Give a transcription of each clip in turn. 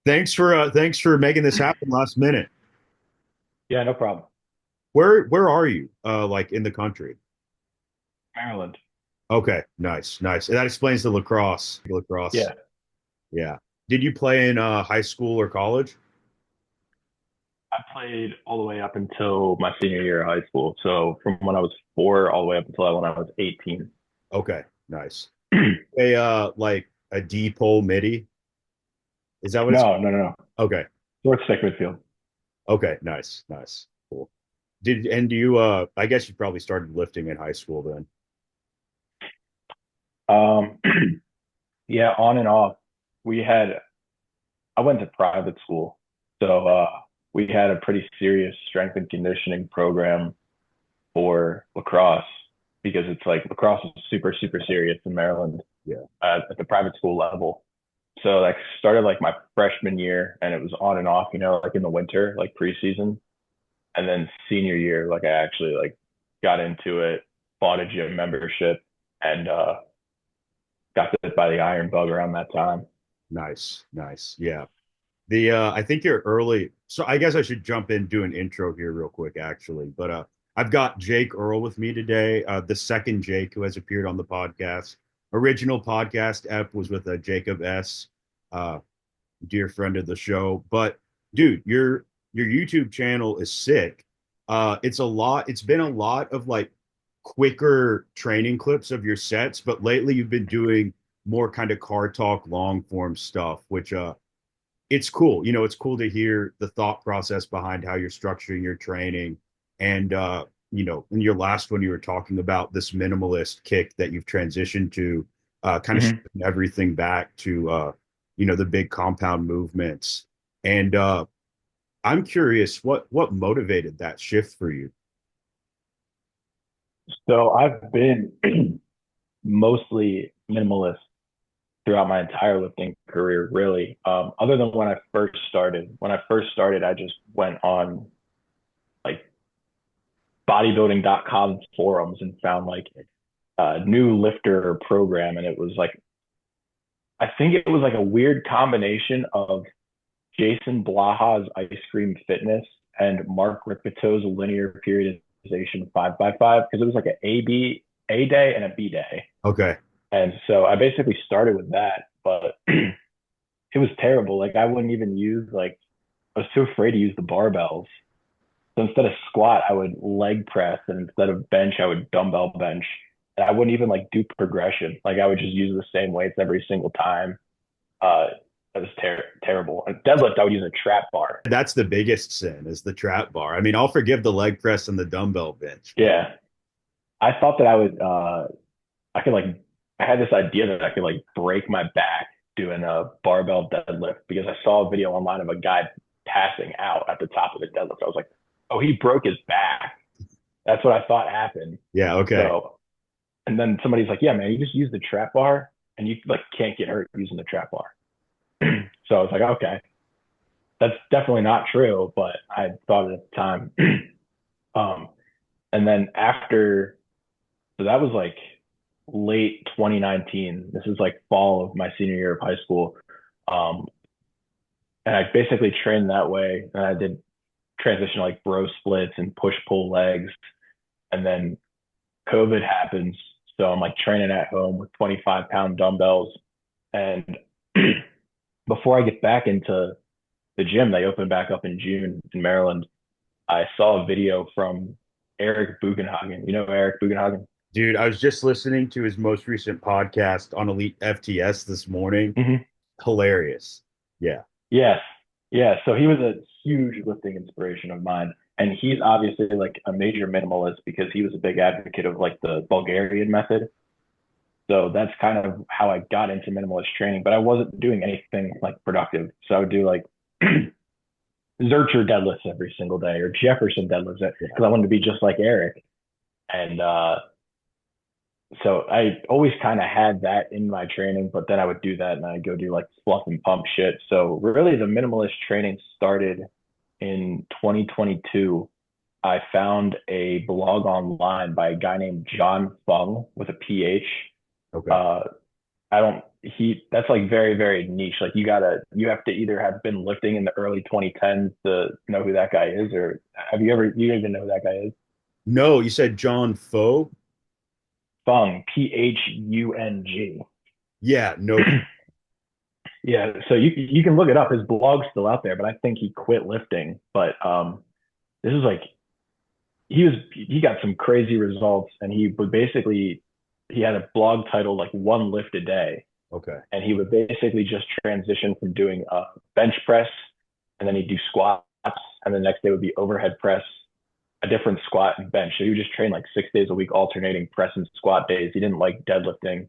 Thanks for making this happen last minute. Yeah, no problem. Where are you? Like in the country? Maryland. Okay, nice, nice. That explains the lacrosse. Lacrosse. Yeah, Yeah. Did you play in high school or college? I played all the way up until my senior year of high school. So from when I was 4 all the way up until when I was 18. Okay, nice. A like a D pole midi. Is that what it's? No, no, no, no. Okay. Short stick midfield. Okay, nice, nice. Cool. Do you I guess you probably started lifting in high school then. Um, yeah, on and off. We had I went to private school, so we had a pretty serious strength and conditioning program for lacrosse because it's like lacrosse is super, super serious in Maryland Yeah. at the private school level. So like started like my freshman year and it was on and off, like in the winter, like preseason. And then senior year, like I actually like got into it, bought a gym membership and got bit by the iron bug around that time. Nice, nice. Yeah. The I think you're early. So I guess I should jump in, do an intro here real quick, actually. But I've got Jake Earl with me today, the second Jake who has appeared on the podcast. Original podcast ep was with Jacob S, uh, dear friend of the show. But dude, your YouTube channel is sick. It's a lot. It's been a lot of like quicker training clips of your sets, but lately you've been doing more kind of car talk, long form stuff, which it's cool. It's cool to hear the thought process behind how you're structuring your training. And in your last one, you were talking about this minimalist kick that you've transitioned to, kind of Mm-hmm. stripping everything back to the big compound movements. And I'm curious, what motivated that shift for you? So I've been mostly minimalist throughout my entire lifting career, really. Other than when I first started. When I first started, I just went on like bodybuilding.com forums and found like a new lifter program. And it was like, I think it was like a weird combination of Jason Blaha's Ice Cream Fitness and Mark Rippetoe's linear periodization 5x5 because it was like an A day and a B day. Okay. And so I basically started with that, but it was terrible. Like I wouldn't even use like I was too afraid to use the barbells. So instead of squat, I would leg press, and instead of bench, I would dumbbell bench. And I wouldn't even like do progression. Like I would just use the same weights every single time. Uh, it was terrible. And deadlift, I would use a trap bar. That's the biggest sin is the trap bar. I mean, I'll forgive the leg press and the dumbbell bench, but Yeah, I thought that I would. I could like. I had this idea that I could like break my back doing a barbell deadlift because I saw a video online of a guy passing out at the top of the deadlift. I was like, oh, he broke his back. That's what I thought happened. yeah, okay. So, and then somebody's like, yeah, man, you just use the trap bar and you like can't get hurt using the trap bar. So I was like, okay, that's definitely not true, but I thought it at the time. um, and then after, so that was like late 2019. This is like fall of my senior year of high school. Um, and I basically trained that way. And I did transition like bro splits and push pull legs. And then COVID happens. So I'm like training at home with 25-pound dumbbells. And before I get back into the gym, they opened back up in June in Maryland. I saw a video from Eric Bugenhagen. You know Eric Bugenhagen? Dude, I was just listening to his most recent podcast on Elite FTS this morning. Mm-hmm. Hilarious. Yeah. Yes. Yeah. So he was a huge lifting inspiration of mine. And he's obviously like a major minimalist because he was a big advocate of like the Bulgarian method. So that's kind of how I got into minimalist training, but I wasn't doing anything like productive. So I would do like Zercher deadlifts every single day or Jefferson deadlifts because I wanted to be just like Eric. And so I always kind of had that in my training, but then I would do that and I'd go do like fluff and pump shit. So really the minimalist training started in 2022 I found a blog online by a guy named John Fung with a PH. Okay. Uh, I don't that's like very, very niche. Like you have to either have been lifting in the early 2010s to know who that guy is, or you don't even know who that guy is? No, you said John Foe? Fung, Phung. Yeah, no. Yeah, so you can look it up. His blog's still out there, but I think he quit lifting. But this is like he got some crazy results, and he had a blog titled like one lift a day, Okay. and he would basically just transition from doing bench press, and then he'd do squats, and the next day would be overhead press, a different squat and bench. So he would just train like 6 days a week, alternating press and squat days. He didn't like deadlifting,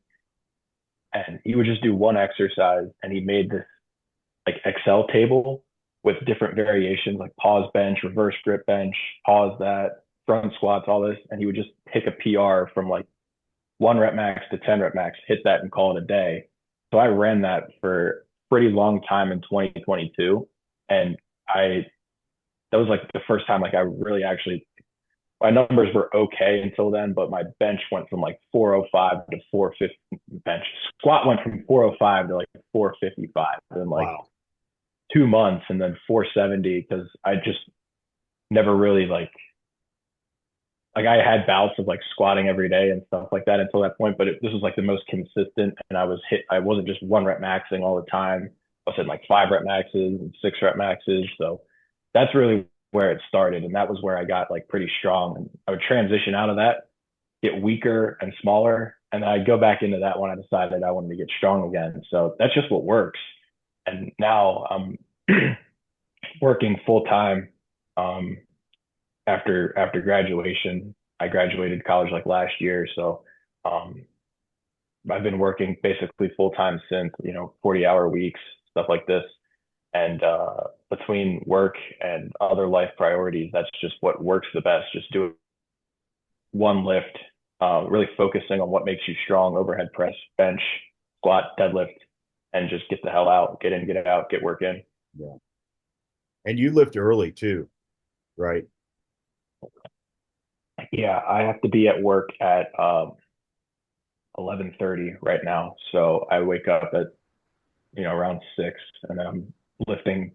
and he would just do one exercise, and he made this like Excel table with different variations like pause bench, reverse grip bench, pause that, front squats, all this, and he would just pick a PR from like 1 rep max to 10 rep max, hit that and call it a day. So I ran that for a pretty long time in 2022, and I that was like the first time like I really actually my numbers were okay until then, but my bench went from like 405 to 450 bench. Squat went from 405 to like 455 in like Wow. 2 months, and then 470 because I just never really like I had bouts of like squatting every day and stuff like that until that point, but this was like the most consistent, and I wasn't just 1 rep maxing all the time. I was hitting like 5 rep maxes and 6 rep maxes. So that's really where it started. And that was where I got like pretty strong. And I would transition out of that, get weaker and smaller. And then I'd go back into that when I decided I wanted to get strong again. So that's just what works. And now I'm working full time um, after graduation. I graduated college like last year, so um, I've been working basically full time since 40-hour weeks, stuff like this. And between work and other life priorities, that's just what works the best. Just do one lift, really focusing on what makes you strong: overhead press, bench, squat, deadlift, and just get the hell out, get in, get it out, get work in. Yeah. And you lift early too, right? Yeah, I have to be at work at 11:30 right now. So I wake up at around 6, and then I'm lifting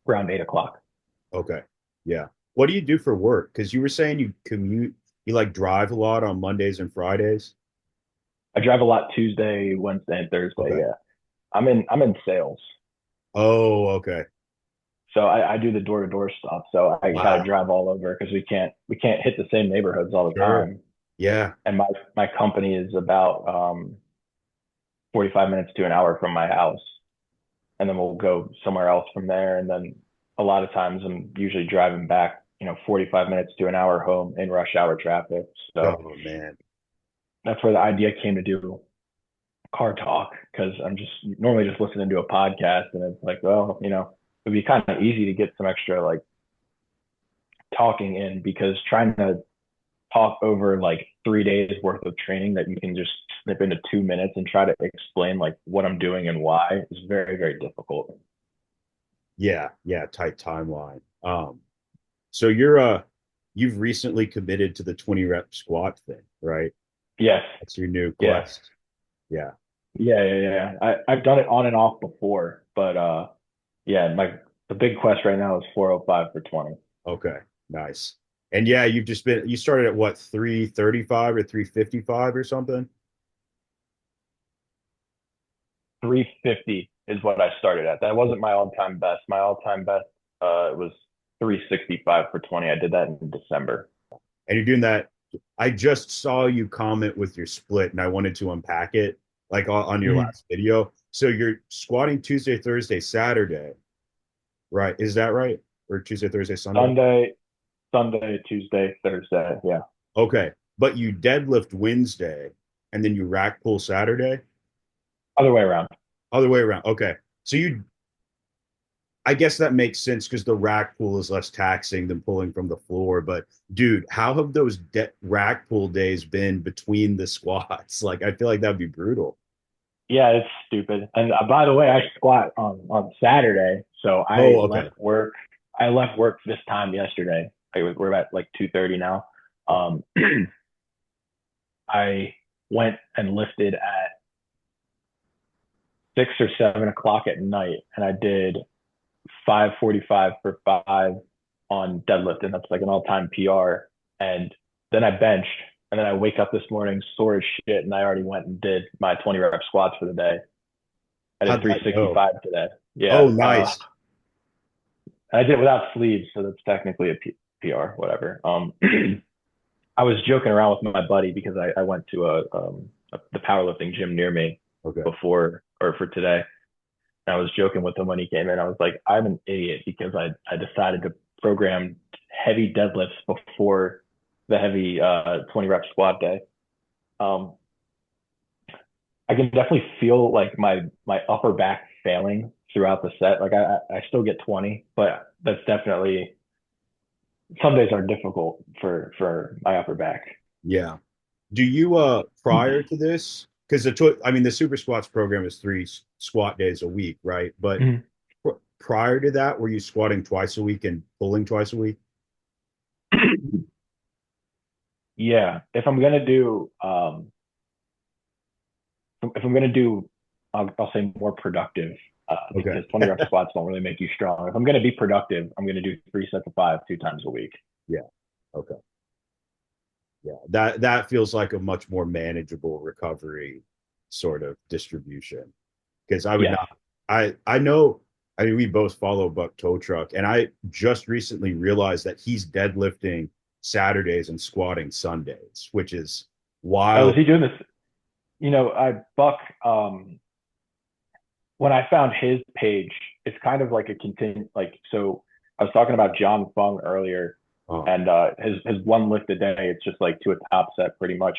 around 8 o'clock. Okay. Yeah. What do you do for work? Because you were saying you commute, you like drive a lot on Mondays and Fridays. I drive a lot Tuesday, Wednesday, and Thursday. Okay. Yeah, I'm in sales, Oh, okay. so I do the door to door stuff. So I got to Wow. drive all over because we can't hit the same neighborhoods all the Sure. time. Yeah. And my company is about 45 minutes to an hour from my house, and then we'll go somewhere else from there. And then a lot of times I'm usually driving back, 45 minutes to an hour home in rush hour traffic. So Oh man. that's where the idea came to do car talk, because I'm just normally just listening to a podcast, and it's like, well, it'd be kind of easy to get some extra like talking in, because trying to talk over like 3 days worth of training that you can just snip into 2 minutes and try to explain like what I'm doing and why is very, very difficult. Yeah. Yeah. Tight timeline. So you've recently committed to the 20 rep squat thing, right? Yes. That's your new Yeah. quest. Yeah. Yeah. I've done it on and off before, but yeah, the big quest right now is 405 for 20. Okay. Nice. And yeah, you started at what, 335 or 355 or something? 350 is what I started at. That wasn't my all-time best. My all-time best was 365 for 20. I did that in December. And you're doing that. I just saw you comment with your split and I wanted to unpack it like on your Mhm. last video. So you're squatting Tuesday, Thursday, Saturday, right? Is that right? Or Tuesday, Thursday, Sunday? Sunday, Sunday, Tuesday, Thursday. Yeah. Okay. But you deadlift Wednesday and then you rack pull Saturday? Other way around. Other way around. Okay. So I guess that makes sense because the rack pull is less taxing than pulling from the floor. But dude, how have those rack pull days been between the squats? Like, I feel like that would be brutal. Yeah, it's stupid. And by the way, I squat on Saturday, so I Oh, okay. left work. I left work this time yesterday. We're at like 2:30 now. Um, I went and lifted at 6 or 7 o'clock at night, and I did 5:45 for five on deadlift, and that's like an all-time PR. And then I benched, and then I wake up this morning sore as shit, and I already went and did my 20 rep squats for the day. I did How'd that go? 365 today. Oh, Yeah, nice. I did it without sleeves, so that's technically a PR, whatever. I was joking around with my buddy because I went to the powerlifting gym near me Okay. before or for today. And I was joking with him when he came in. I was like, I'm an idiot because I decided to program heavy deadlifts before the heavy 20 rep squat day. Um, I can definitely feel like my upper back failing throughout the set. Like I still get 20, but that's definitely some days are difficult for my upper back. Yeah. Do you prior to this, because I mean the super squats program is three squat days a week, right? But Mhm. prior to that, were you squatting twice a week and pulling twice a week? Yeah, if I'm gonna do, I'll say more productive, Okay. because 20 rep squats don't really make you strong. If I'm gonna be productive, I'm gonna do 3 sets of five 2 times a week. Yeah. Okay. Yeah. That feels like a much more manageable recovery sort of distribution. Because I would Yes. not I know I mean we both follow Buck Tow Truck, and I just recently realized that he's deadlifting Saturdays and squatting Sundays, which is Oh, is wild. he doing this? I Buck. When I found his page, it's kind of like a continue. Like, so I was talking about John Fung earlier, Oh, and his one lift a day. It's just like to a top set, pretty much.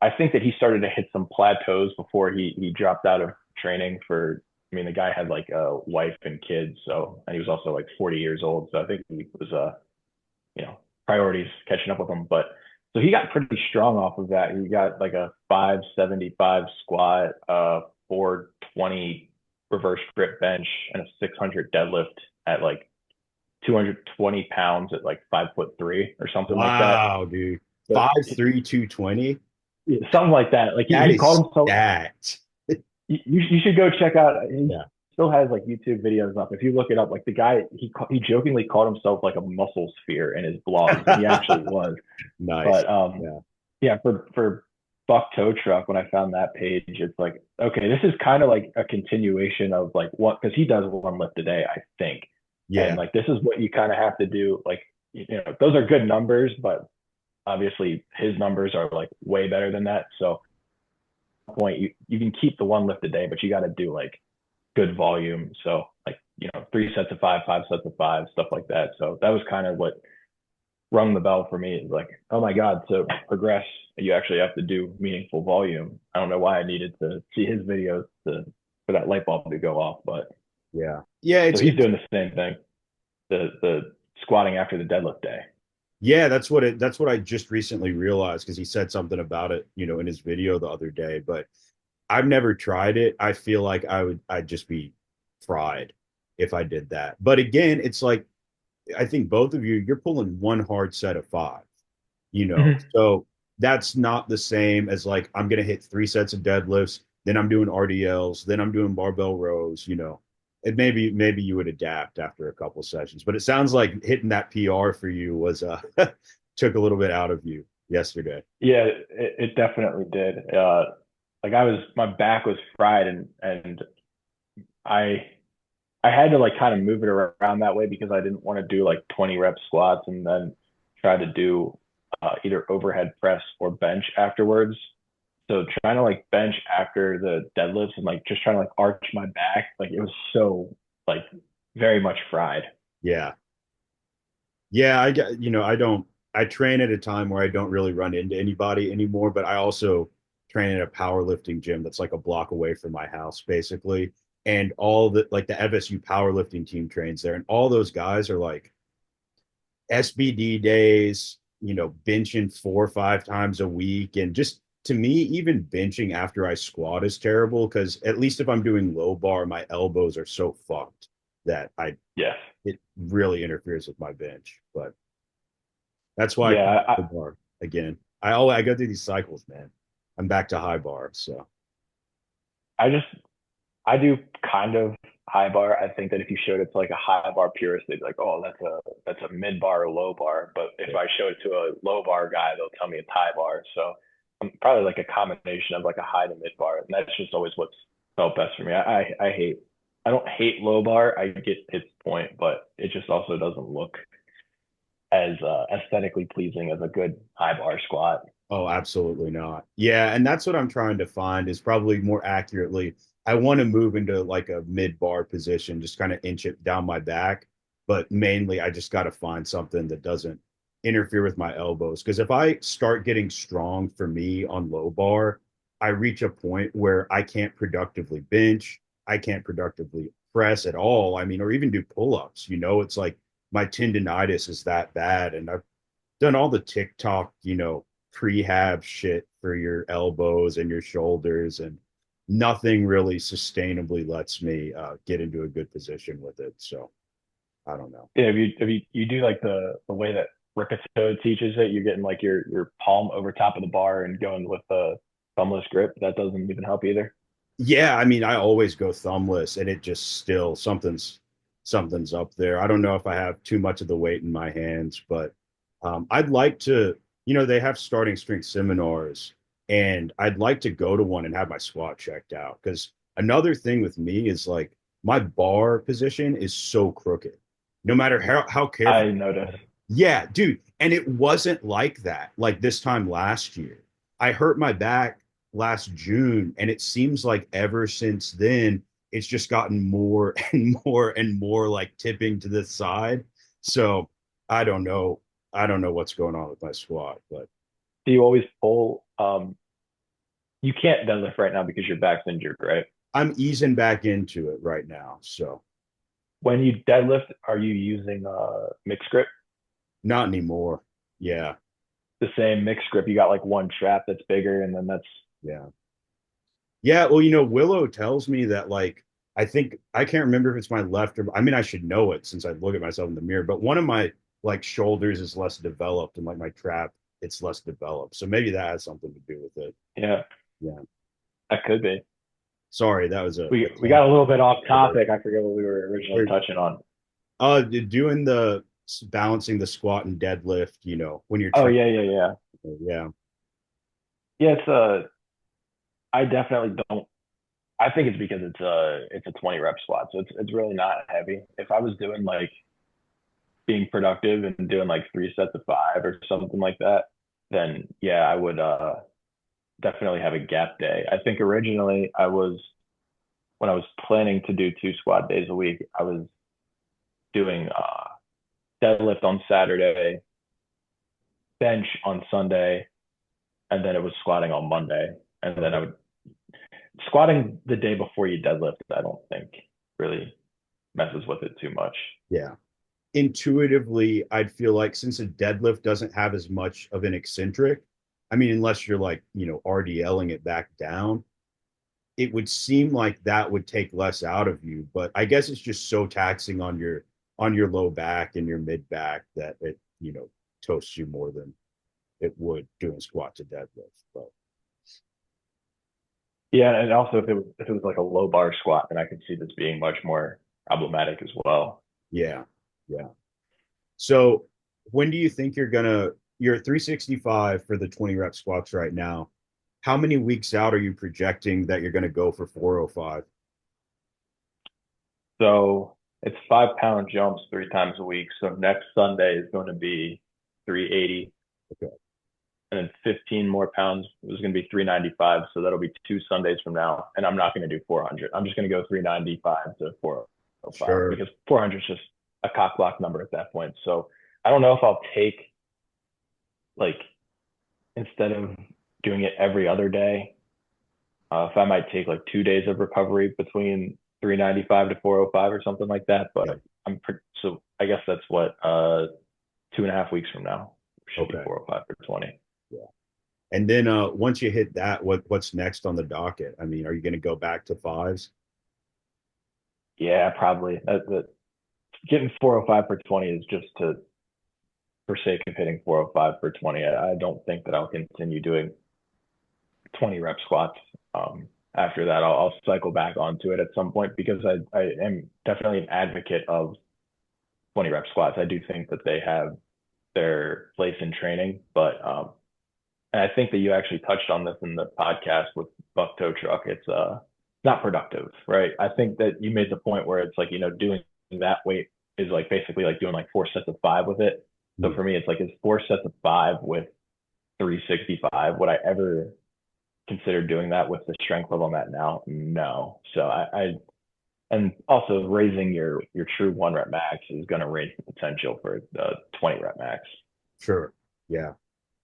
I think that he started to hit some plateaus before he dropped out of training for. I mean, the guy had like a wife and kids, so, and he was also like 40 years old. So I think he was you know, priorities catching up with him. But so he got pretty strong off of that. He got like a 575 squat, 420 reverse grip bench, and a 600 deadlift at like 220 pounds at like 5'3" or something like that. wow, dude. But 5'3", 220. something like that. Like That he is called himself. stacked. You should go check out. He Yeah. still has like YouTube videos up. If you look it up, like the guy, he jokingly called himself like a muscle sphere in his blogs, and he actually was. Nice. But Yeah. yeah, for Buck Tow Truck, when I found that page, it's like, okay, this is kind of like a continuation of like what, because he does one lift a day, I think, and Yeah. like this is what you kind of have to do. Like, those are good numbers, but obviously his numbers are like way better than that. So point, you can keep the one lift a day, but you got to do like good volume. So like, 3 sets of five, 5 sets of five, stuff like that. So that was kind of what rung the bell for me. It's like, oh my God, to progress, you actually have to do meaningful volume. I don't know why I needed to see his videos for that light bulb to go off, but Yeah. Yeah. so he's doing the same thing, the squatting after the deadlift day. Yeah, that's what I just recently realized because he said something about it, in his video the other day, but I've never tried it. I feel like I'd just be fried if I did that. But again, it's like I think both of you're pulling one hard set of five, Mm-hmm. So that's not the same as like I'm gonna hit 3 sets of deadlifts, then I'm doing RDLs, then I'm doing barbell rows. And maybe you would adapt after a couple sessions, but it sounds like hitting that PR for you was took a little bit out of you yesterday. Yeah, it definitely did. Like my back was fried, and I I had to like kind of move it around that way because I didn't want to do like 20 rep squats and then try to do either overhead press or bench afterwards. So trying to like bench after the deadlifts and like just trying to like arch my back, like it was so like very much fried. Yeah. Yeah, I get, I train at a time where I don't really run into anybody anymore, but I also train at a powerlifting gym that's like a block away from my house, basically. And all the like the FSU powerlifting team trains there, and all those guys are like SBD days, benching 4 or 5 times a week. And just to me, even benching after I squat is terrible because at least if I'm doing low bar, my elbows are so fucked that Yes. it really interferes with my bench. But that's why I come Yeah, to the bar again. I go through these cycles, man. I'm back to high bar. So I just I do kind of high bar. I think that if you showed it to like a high bar purist, they'd be like, "Oh, that's a mid bar or low bar." But if I show it to a low bar guy, they'll tell me it's high bar. So I'm probably like a combination of like a high to mid bar, and that's just always what's felt best for me. I don't hate low bar. I get its point, but it just also doesn't look as aesthetically pleasing as a good high bar squat. oh, absolutely not. Yeah, and that's what I'm trying to find is probably more accurately. I want to move into like a mid bar position, just kind of inch it down my back. But mainly, I just got to find something that doesn't interfere with my elbows. Because if I start getting strong for me on low bar, I reach a point where I can't productively bench. I can't productively press at all. I mean, or even do pull ups. It's like my tendonitis is that bad. And I've done all the TikTok, prehab shit for your elbows and your shoulders, and nothing really sustainably lets me get into a good position with it. So I don't know. Yeah, if you do like the way that Rippetoe teaches it, you're getting like your palm over top of the bar and going with the thumbless grip. That doesn't even help either. Yeah, I mean, I always go thumbless, and it just still something's up there. I don't know if I have too much of the weight in my hands, but I'd like to. They have starting strength seminars, and I'd like to go to one and have my squat checked out. Because another thing with me is like my bar position is so crooked. No matter how careful. I notice. Yeah, dude. And it wasn't like that, like this time last year. I hurt my back last June, and it seems like ever since then, it's just gotten more and more and more like tipping to the side. So I don't know. I don't know what's going on with my squat, but Do you always pull? You can't deadlift right now because your back's injured, right? I'm easing back into it right now. So When you deadlift, are you using mixed grip? not anymore. Yeah. The same mixed grip. You got like one trap that's bigger, and then that's Yeah. Yeah, well, Willow tells me that like I think I can't remember if it's my left or I mean I should know it since I look at myself in the mirror, but one of my like shoulders is less developed and like my trap it's less developed. So maybe that has something to do with it. yeah, Yeah. that could be. Sorry, that was We got a little bit off topic. I forget what we were originally touching on. doing the balancing the squat and deadlift, when you're Oh training. yeah. Yeah. Yeah, I definitely don't. I think it's because it's a 20 rep squat, so it's really not heavy. If I was doing like being productive and doing like 3 sets of 5 or something like that, then yeah, I would definitely have a gap day. I think originally when I was planning to do 2 squat days a week, I was doing deadlift on Saturday, bench on Sunday, and then it was squatting on Monday. And then I would squatting the day before you deadlift, I don't think really messes with it too much. Yeah. Intuitively, I'd feel like since a deadlift doesn't have as much of an eccentric, I mean, unless you're like, RDLing it back down, it would seem like that would take less out of you. But I guess it's just so taxing on your low back and your mid back that it, toasts you more than it would doing squat to deadlift. But Yeah, and also if it was like a low bar squat, then I could see this being much more problematic as well. yeah, yeah. So when do you think you're at 365 for the 20 rep squats right now? How many weeks out are you projecting that you're gonna go for 405? So it's 5 pound jumps 3 times a week. So next Sunday is going to be 380, Okay, and then 15 more pounds is going to be 395. So that'll be 2 Sundays from now. And I'm not going to do 400. I'm just going to go 395 to 405 sure. because 400 is just a cock block number at that point. So I don't know if I'll take like instead of doing it every other day, if I might take like 2 days of recovery between 395 to 405 or something like that. Yeah. But so I guess that's what 2.5 weeks from now should be Okay. 405 for 20. Yeah. And then once you hit that, what's next on the docket? I mean, are you gonna go back to fives? Yeah, probably. That getting 405 for 20 is just to for sake of hitting 405 for 20. I don't think that I'll continue doing 20 rep squats. After that, I'll cycle back onto it at some point because I am definitely an advocate of 20 rep squats. I do think that they have their place in training, but and I think that you actually touched on this in the podcast with Buck Tow Truck. It's not productive, right? I think that you made the point where it's like, doing that weight is like basically like doing like 4 sets of 5 with it. So for me, it's like, it's 4 sets of 5 with 365. Would I ever consider doing that with the strength level I'm at now? No. So and also raising your true 1 rep max is going to raise the potential for the 20 rep max. Sure. Yeah.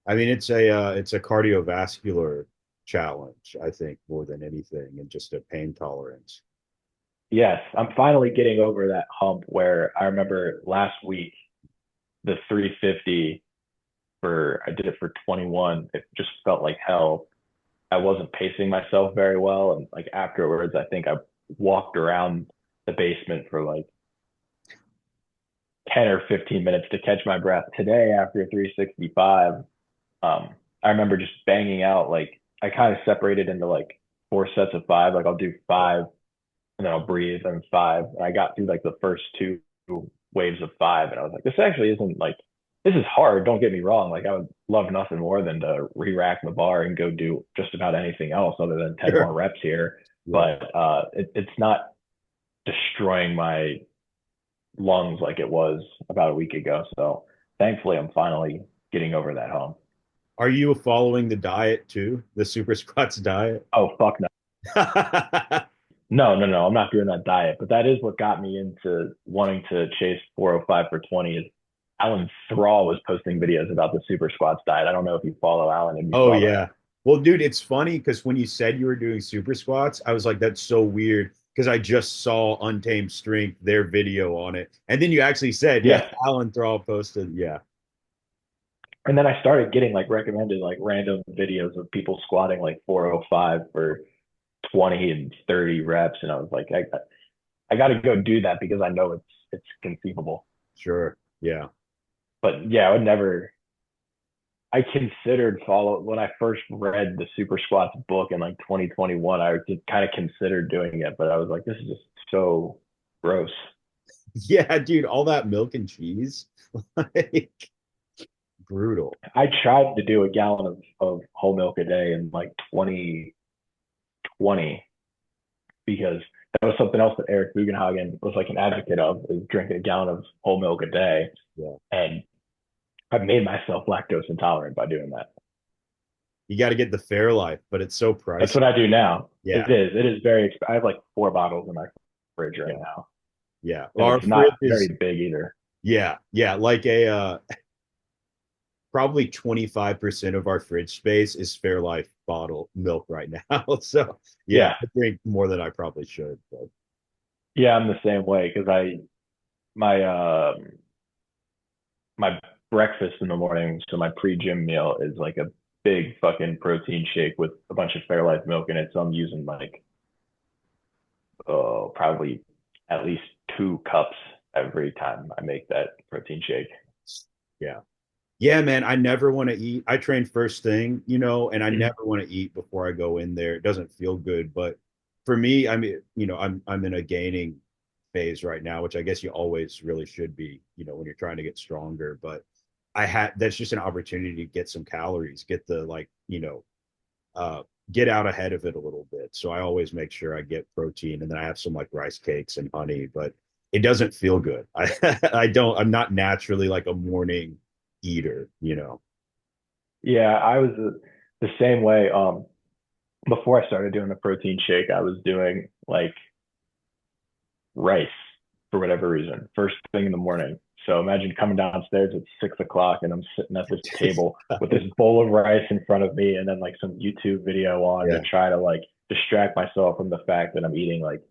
I mean, it's a cardiovascular challenge, I think, more than anything, and just a pain tolerance. Yes, I'm finally getting over that hump where I remember last week the 350 I did it for 21. It just felt like hell. I wasn't pacing myself very well, and like afterwards, I think I walked around the basement for like 10 or 15 minutes to catch my breath. Today, after 365, I remember just banging out like I kind of separated into like 4 sets of 5. Like I'll do 5 and then I'll breathe and 5. And I got through like the first 2 waves of 5, and I was like, this actually isn't like this is hard. Don't get me wrong. Like I would love nothing more than to re-rack the bar and go do just about anything else other than 10 more Sure. reps here. Yeah. But it's not destroying my lungs like it was about a week ago. So thankfully, I'm finally getting over that hump. Are you following the diet too? The Super Squats diet? Oh, fuck no. No, no, no. I'm not doing that diet. But that is what got me into wanting to chase 405 for 20 is Alan Thrall was posting videos about the Super Squats diet. I don't know if you follow Alan and you Oh saw that. yeah. Well, dude, it's funny because when you said you were doing super squats, I was like, that's so weird because I just saw Untamed Strength, their video on it. And then you actually said, yeah, Yes. Alan Thrall posted, yeah. And then I started getting like recommended like random videos of people squatting like 405 for 20 and 30 reps. And I was like, I got to go do that because I know it's conceivable. Sure. Yeah. But yeah, I would never. I considered follow when I first read the Super Squats book in like 2021. I kind of considered doing it, but I was like, this is just so gross. Yeah, dude, all that milk and cheese. Like brutal. I tried to do a gallon of whole milk a day in like 2020 because that was something else that Eric Bugenhagen was like an advocate of is drinking a gallon of whole milk a day. Yeah. And I've made myself lactose intolerant by doing that. You got to get the fair life, but it's so That's pricey. what I do now. Yeah. It is very, I have like 4 bottles in my fridge right Yeah. now. Yeah. And Our it's not fridge is, very big either. yeah. Yeah. Like probably 25% of our fridge space is Fairlife bottle milk right now. So yeah, Yeah. I drink more than I probably should. But Yeah, I'm the same way because my my breakfast in the morning, so my pre-gym meal is like a big fucking protein shake with a bunch of Fairlife milk in it. So I'm using like probably at least 2 cups every time I make that protein shake. yeah. Yeah, man, I never want to eat. I train first thing, and I never want to eat before I go in there. It doesn't feel good. But for me, I mean, I'm in a gaining phase right now, which I guess you always really should be, when you're trying to get stronger. But that's just an opportunity to get some calories, get the like, get out ahead of it a little bit. So I always make sure I get protein and then I have some like rice cakes and honey, but it doesn't feel good. I'm not naturally like a morning eater. Yeah, I was the same way. Before I started doing the protein shake, I was doing like rice for whatever reason, first thing in the morning. So imagine coming downstairs at 6 o'clock and I'm sitting at this table with this bowl of rice in front of me and then like some YouTube video on to Yeah. try to like distract myself from the fact that I'm eating like,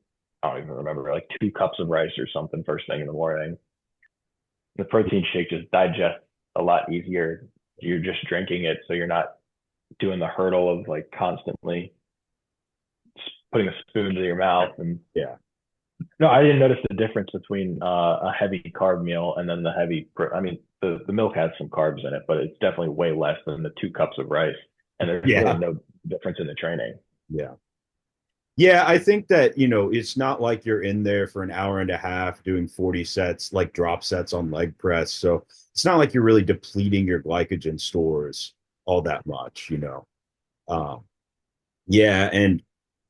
I don't even remember, like 2 cups of rice or something first thing in the morning. The protein shake just digests a lot easier. You're just drinking it, so you're not doing the hurdle of like constantly putting a spoon to your mouth and Yeah. No, I didn't notice the difference between a heavy carb meal and then the heavy. I mean, the milk has some carbs in it, but it's definitely way less than the 2 cups of rice. And there's really Yeah. no difference in the training. Yeah. Yeah, I think that, it's not like you're in there for an hour and a half doing 40 sets, like drop sets on leg press. So it's not like you're really depleting your glycogen stores all that much. Um, yeah. And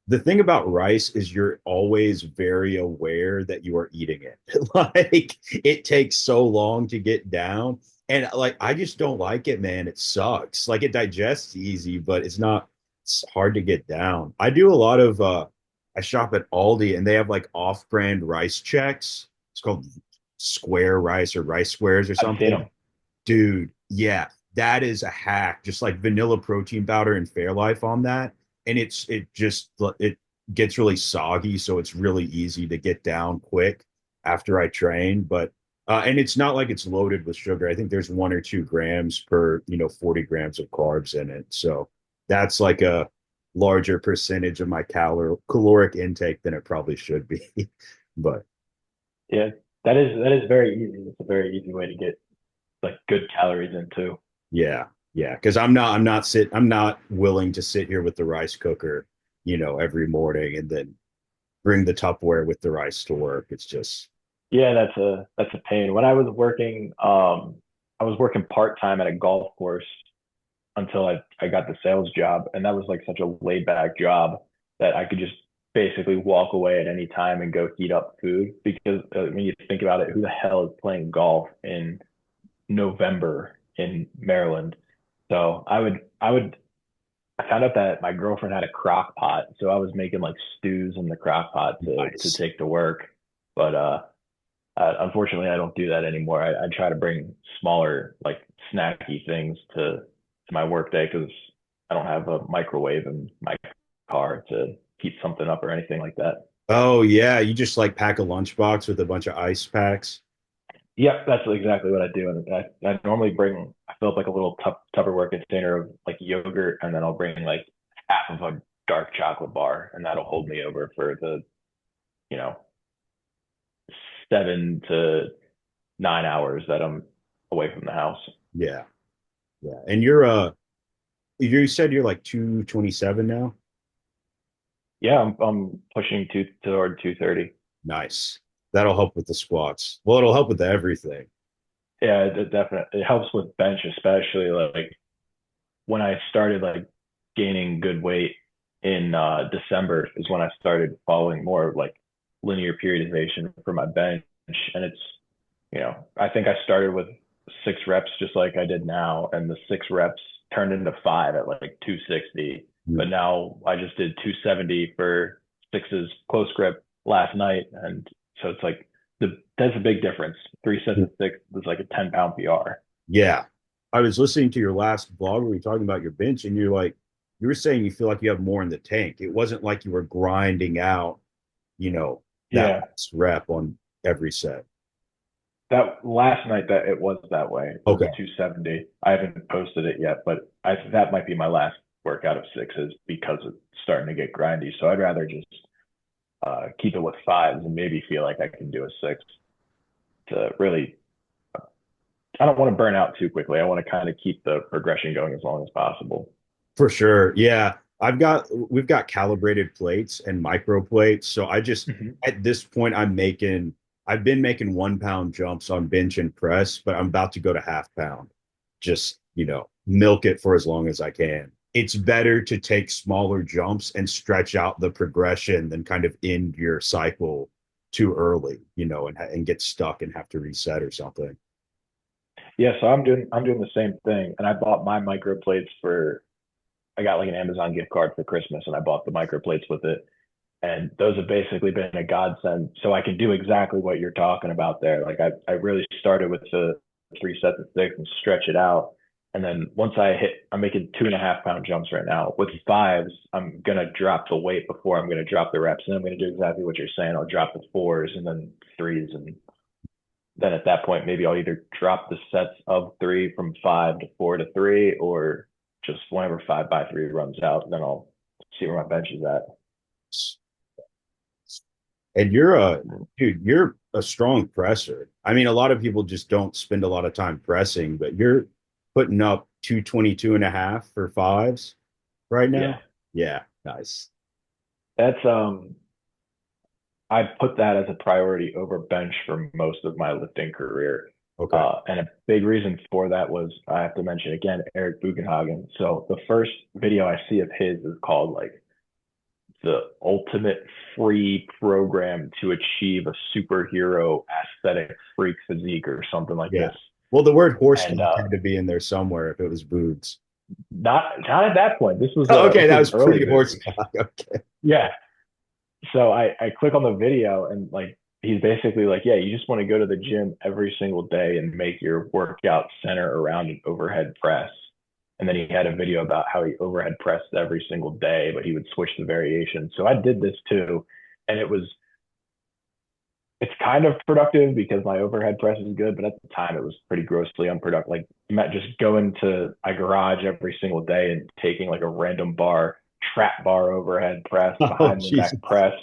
the thing about rice is you're always very aware that you are eating it. Like it takes so long to get down. And like I just don't like it, man. It sucks. Like it digests easy, but it's hard to get down. I do a lot of I shop at Aldi and they have like off-brand rice checks. It's called square rice or rice squares or I've seen something. them. Dude, yeah, that is a hack. Just like vanilla protein powder and Fairlife on that. And it gets really soggy, so it's really easy to get down quick after I train. But and it's not like it's loaded with sugar. I think there's 1 or 2 grams per, 40 grams of carbs in it. So that's like a larger percentage of my caloric intake than it probably should be. But Yeah, that is very easy. It's a very easy way to get like good calories in too. yeah, yeah, because I'm not willing to sit here with the rice cooker, every morning and then bring the Tupperware with the rice to work. It's just Yeah, that's a pain. When I was working part time at a golf course until I got the sales job, and that was like such a laid back job that I could just basically walk away at any time and go heat up food. Because when you think about it, who the hell is playing golf in November in Maryland? So I found out that my girlfriend had a crock pot, so I was making like stews in the crock pot to nice. take to work. But unfortunately, I don't do that anymore. I try to bring smaller, like snacky things to my work day because I don't have a microwave in my car to heat something up or anything like that. Oh yeah, you just like pack a lunchbox with a bunch of ice packs. Yep, that's exactly what I do. And I normally I fill up like a little Tupperware container of like yogurt, and then I'll bring like half of a dark chocolate bar, and that'll hold me over for the, you know, 7 to 9 hours that I'm away from the house. Yeah, yeah. And you said you're like 227 now? Yeah, I'm pushing toward 230. Nice. That'll help with the squats. Well, it'll help with everything. Yeah, it definitely it helps with bench, especially like when I started like gaining good weight in December is when I started following more of like linear periodization for my bench. And I think I started with 6 reps just like I did now, and the 6 reps turned into 5 at like 260. But now I just did 270 for sixes close grip last night, and so it's like that's a big difference. 3 sets of six is like a 10-pound PR. Yeah. I was listening to your last vlog where you were talking about your bench, and you were saying you feel like you have more in the tank. It wasn't like you were grinding out, you know, that Yeah, last rep on every set. that last night that it was that way. It was Okay. 270. I haven't posted it yet, but that might be my last workout of sixes because it's starting to get grindy. So I'd rather just keep it with fives and maybe feel like I can do a six to really. I don't want to burn out too quickly. I want to kind of keep the progression going as long as possible. For sure. Yeah. We've got calibrated plates and micro plates. So Mm-hmm. at this point, I've been making 1 pound jumps on bench and press, but I'm about to go to half pound. Just, milk it for as long as I can. It's better to take smaller jumps and stretch out the progression than kind of end your cycle too early, and get stuck and have to reset or something. Yeah, so I'm doing the same thing, and I bought my micro plates for. I got like an Amazon gift card for Christmas, and I bought the micro plates with it. And those have basically been a godsend. So I can do exactly what you're talking about there. Like I really started with the 3 sets of six and stretch it out. And then once I'm making 2.5 pound jumps right now. With fives, I'm gonna drop the weight before I'm gonna drop the reps. And I'm gonna do exactly what you're saying. I'll drop the fours and then threes, and then at that point maybe I'll either drop the sets of three from 5 to 4 to 3, or just whenever 5 by 3 runs out, then I'll see where my bench is at. And you're a dude, you're a strong presser. I mean, a lot of people just don't spend a lot of time pressing, but you're putting up 222 and a half for fives right Yeah, now. Yeah, nice. that's I put that as a priority over bench for most of my lifting career. Okay. And a big reason for that was I have to mention again Eric Bugenhagen. So the first video I see of his is called like the ultimate free program to achieve a superhero aesthetic freak physique or something like Yeah. this. Well, the word horse And stock had to be in there somewhere if it was boobs. not at that point. Oh, okay, This that was was early pre-horse boobs. stock. Okay. Yeah. So I click on the video and like he's basically like, yeah, you just want to go to the gym every single day and make your workout center around an overhead press. And then he had a video about how he overhead pressed every single day, but he would switch the variation. So I did this too. And it's kind of productive because my overhead press is good, but at the time it was pretty grossly unproductive. Like just going to my garage every single day and taking like a random bar, trap bar overhead press, Oh, behind the neck Jesus. press,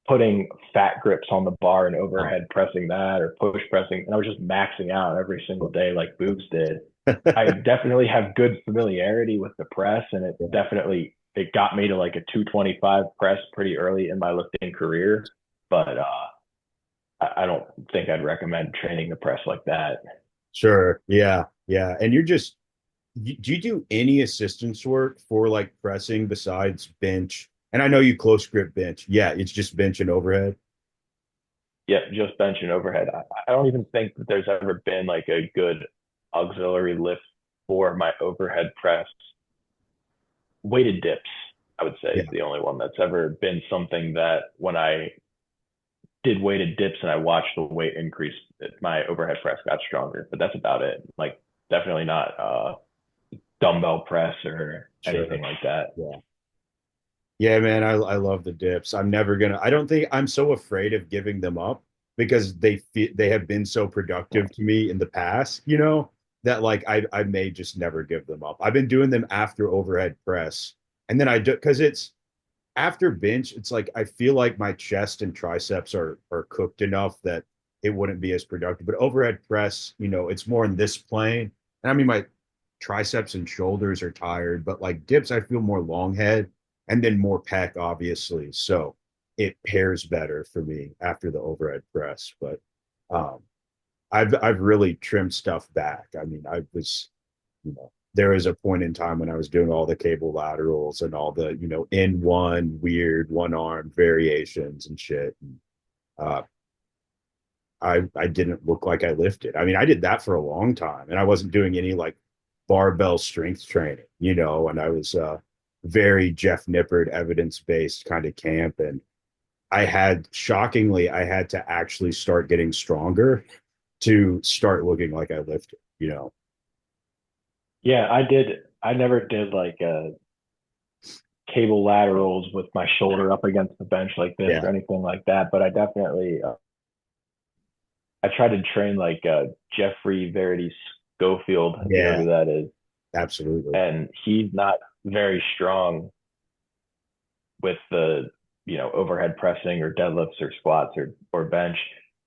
putting fat grips on the bar and Oh. overhead pressing that or push pressing. And I was just maxing out every single day like Boobs did. I definitely have good familiarity with the press and it got me to like a 225 press pretty early in my lifting career. But I don't think I'd recommend training the press like that. Sure. Yeah. Yeah. And do you do any assistance work for like pressing besides bench? And I know you close grip bench. Yeah, it's just bench and overhead. Yeah, just bench and overhead. I don't even think that there's ever been like a good auxiliary lift for my overhead press. Weighted dips, I would say, Yeah. is the only one that's ever been something that when I did weighted dips and I watched the weight increase, my overhead press got stronger. But that's about it. Like definitely not dumbbell press or Sure. anything like that. Yeah. Yeah, man, I love the dips. I don't think I'm so afraid of giving them up because they have been so productive to me in the past, that like I may just never give them up. I've been doing them after overhead press. And then I do because it's after bench, it's like I feel like my chest and triceps are cooked enough that it wouldn't be as productive. But overhead press, it's more in this plane. And I mean my triceps and shoulders are tired, but like dips, I feel more long head and then more pec, obviously. So it pairs better for me after the overhead press. But um I've really trimmed stuff back. I mean, there was a point in time when I was doing all the cable laterals and all the, in one weird one arm variations and shit. And, I didn't look like I lifted. I mean, I did that for a long time and I wasn't doing any like barbell strength training, and I was very Jeff Nippard evidence based kind of camp. And shockingly, I had to actually start getting stronger to start looking like I lifted. Yeah, I did. I never did like cable laterals with my shoulder up against the bench like this Yeah. or anything like that. But I definitely I tried to train like Jeffrey Verity Schofield, if you know Yeah, who that is, absolutely. and he's not very strong with the overhead pressing or deadlifts or squats or bench.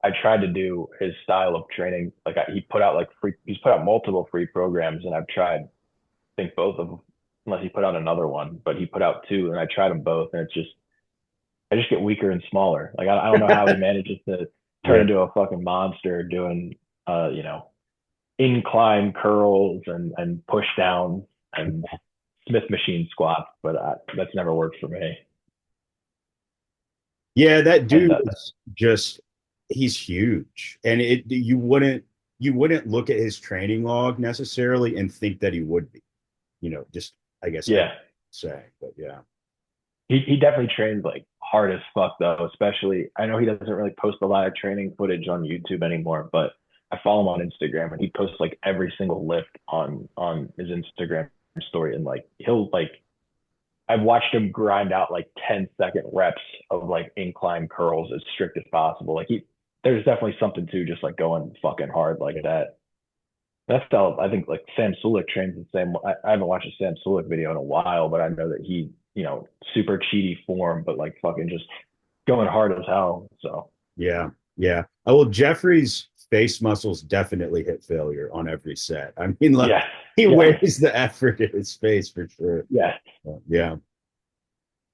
I tried to do his style of training. Like he put out he's put out multiple free programs, and I've tried I think both of them, unless he put out another one, but he put out two, and I tried them both, and I just get weaker and smaller. Like I don't know how he manages to turn Yeah. into a fucking monster doing incline curls and push down and Smith machine squats, but that's never worked for me. Yeah, that And dude is just he's huge. And you wouldn't look at his training log necessarily and think that he would be, just I guess I yeah, say, but yeah. he definitely trains like hard as fuck though. Especially, I know he doesn't really post a lot of training footage on YouTube anymore, but I follow him on Instagram and he posts like every single lift on his Instagram story, and like he'll like I've watched him grind out like 10-second reps of like incline curls as strict as possible. There's definitely something to just like going fucking hard like that. That's how I think like Sam Sulek trains the same. I haven't watched a Sam Sulek video in a while, but I know that he, super cheaty form, but like fucking just going hard as hell. So Yeah, yeah. Oh, well, Jeffrey's face muscles definitely hit failure on every set. I mean, look, yes, he yes, wears the effort in his face for sure. yes. Yeah,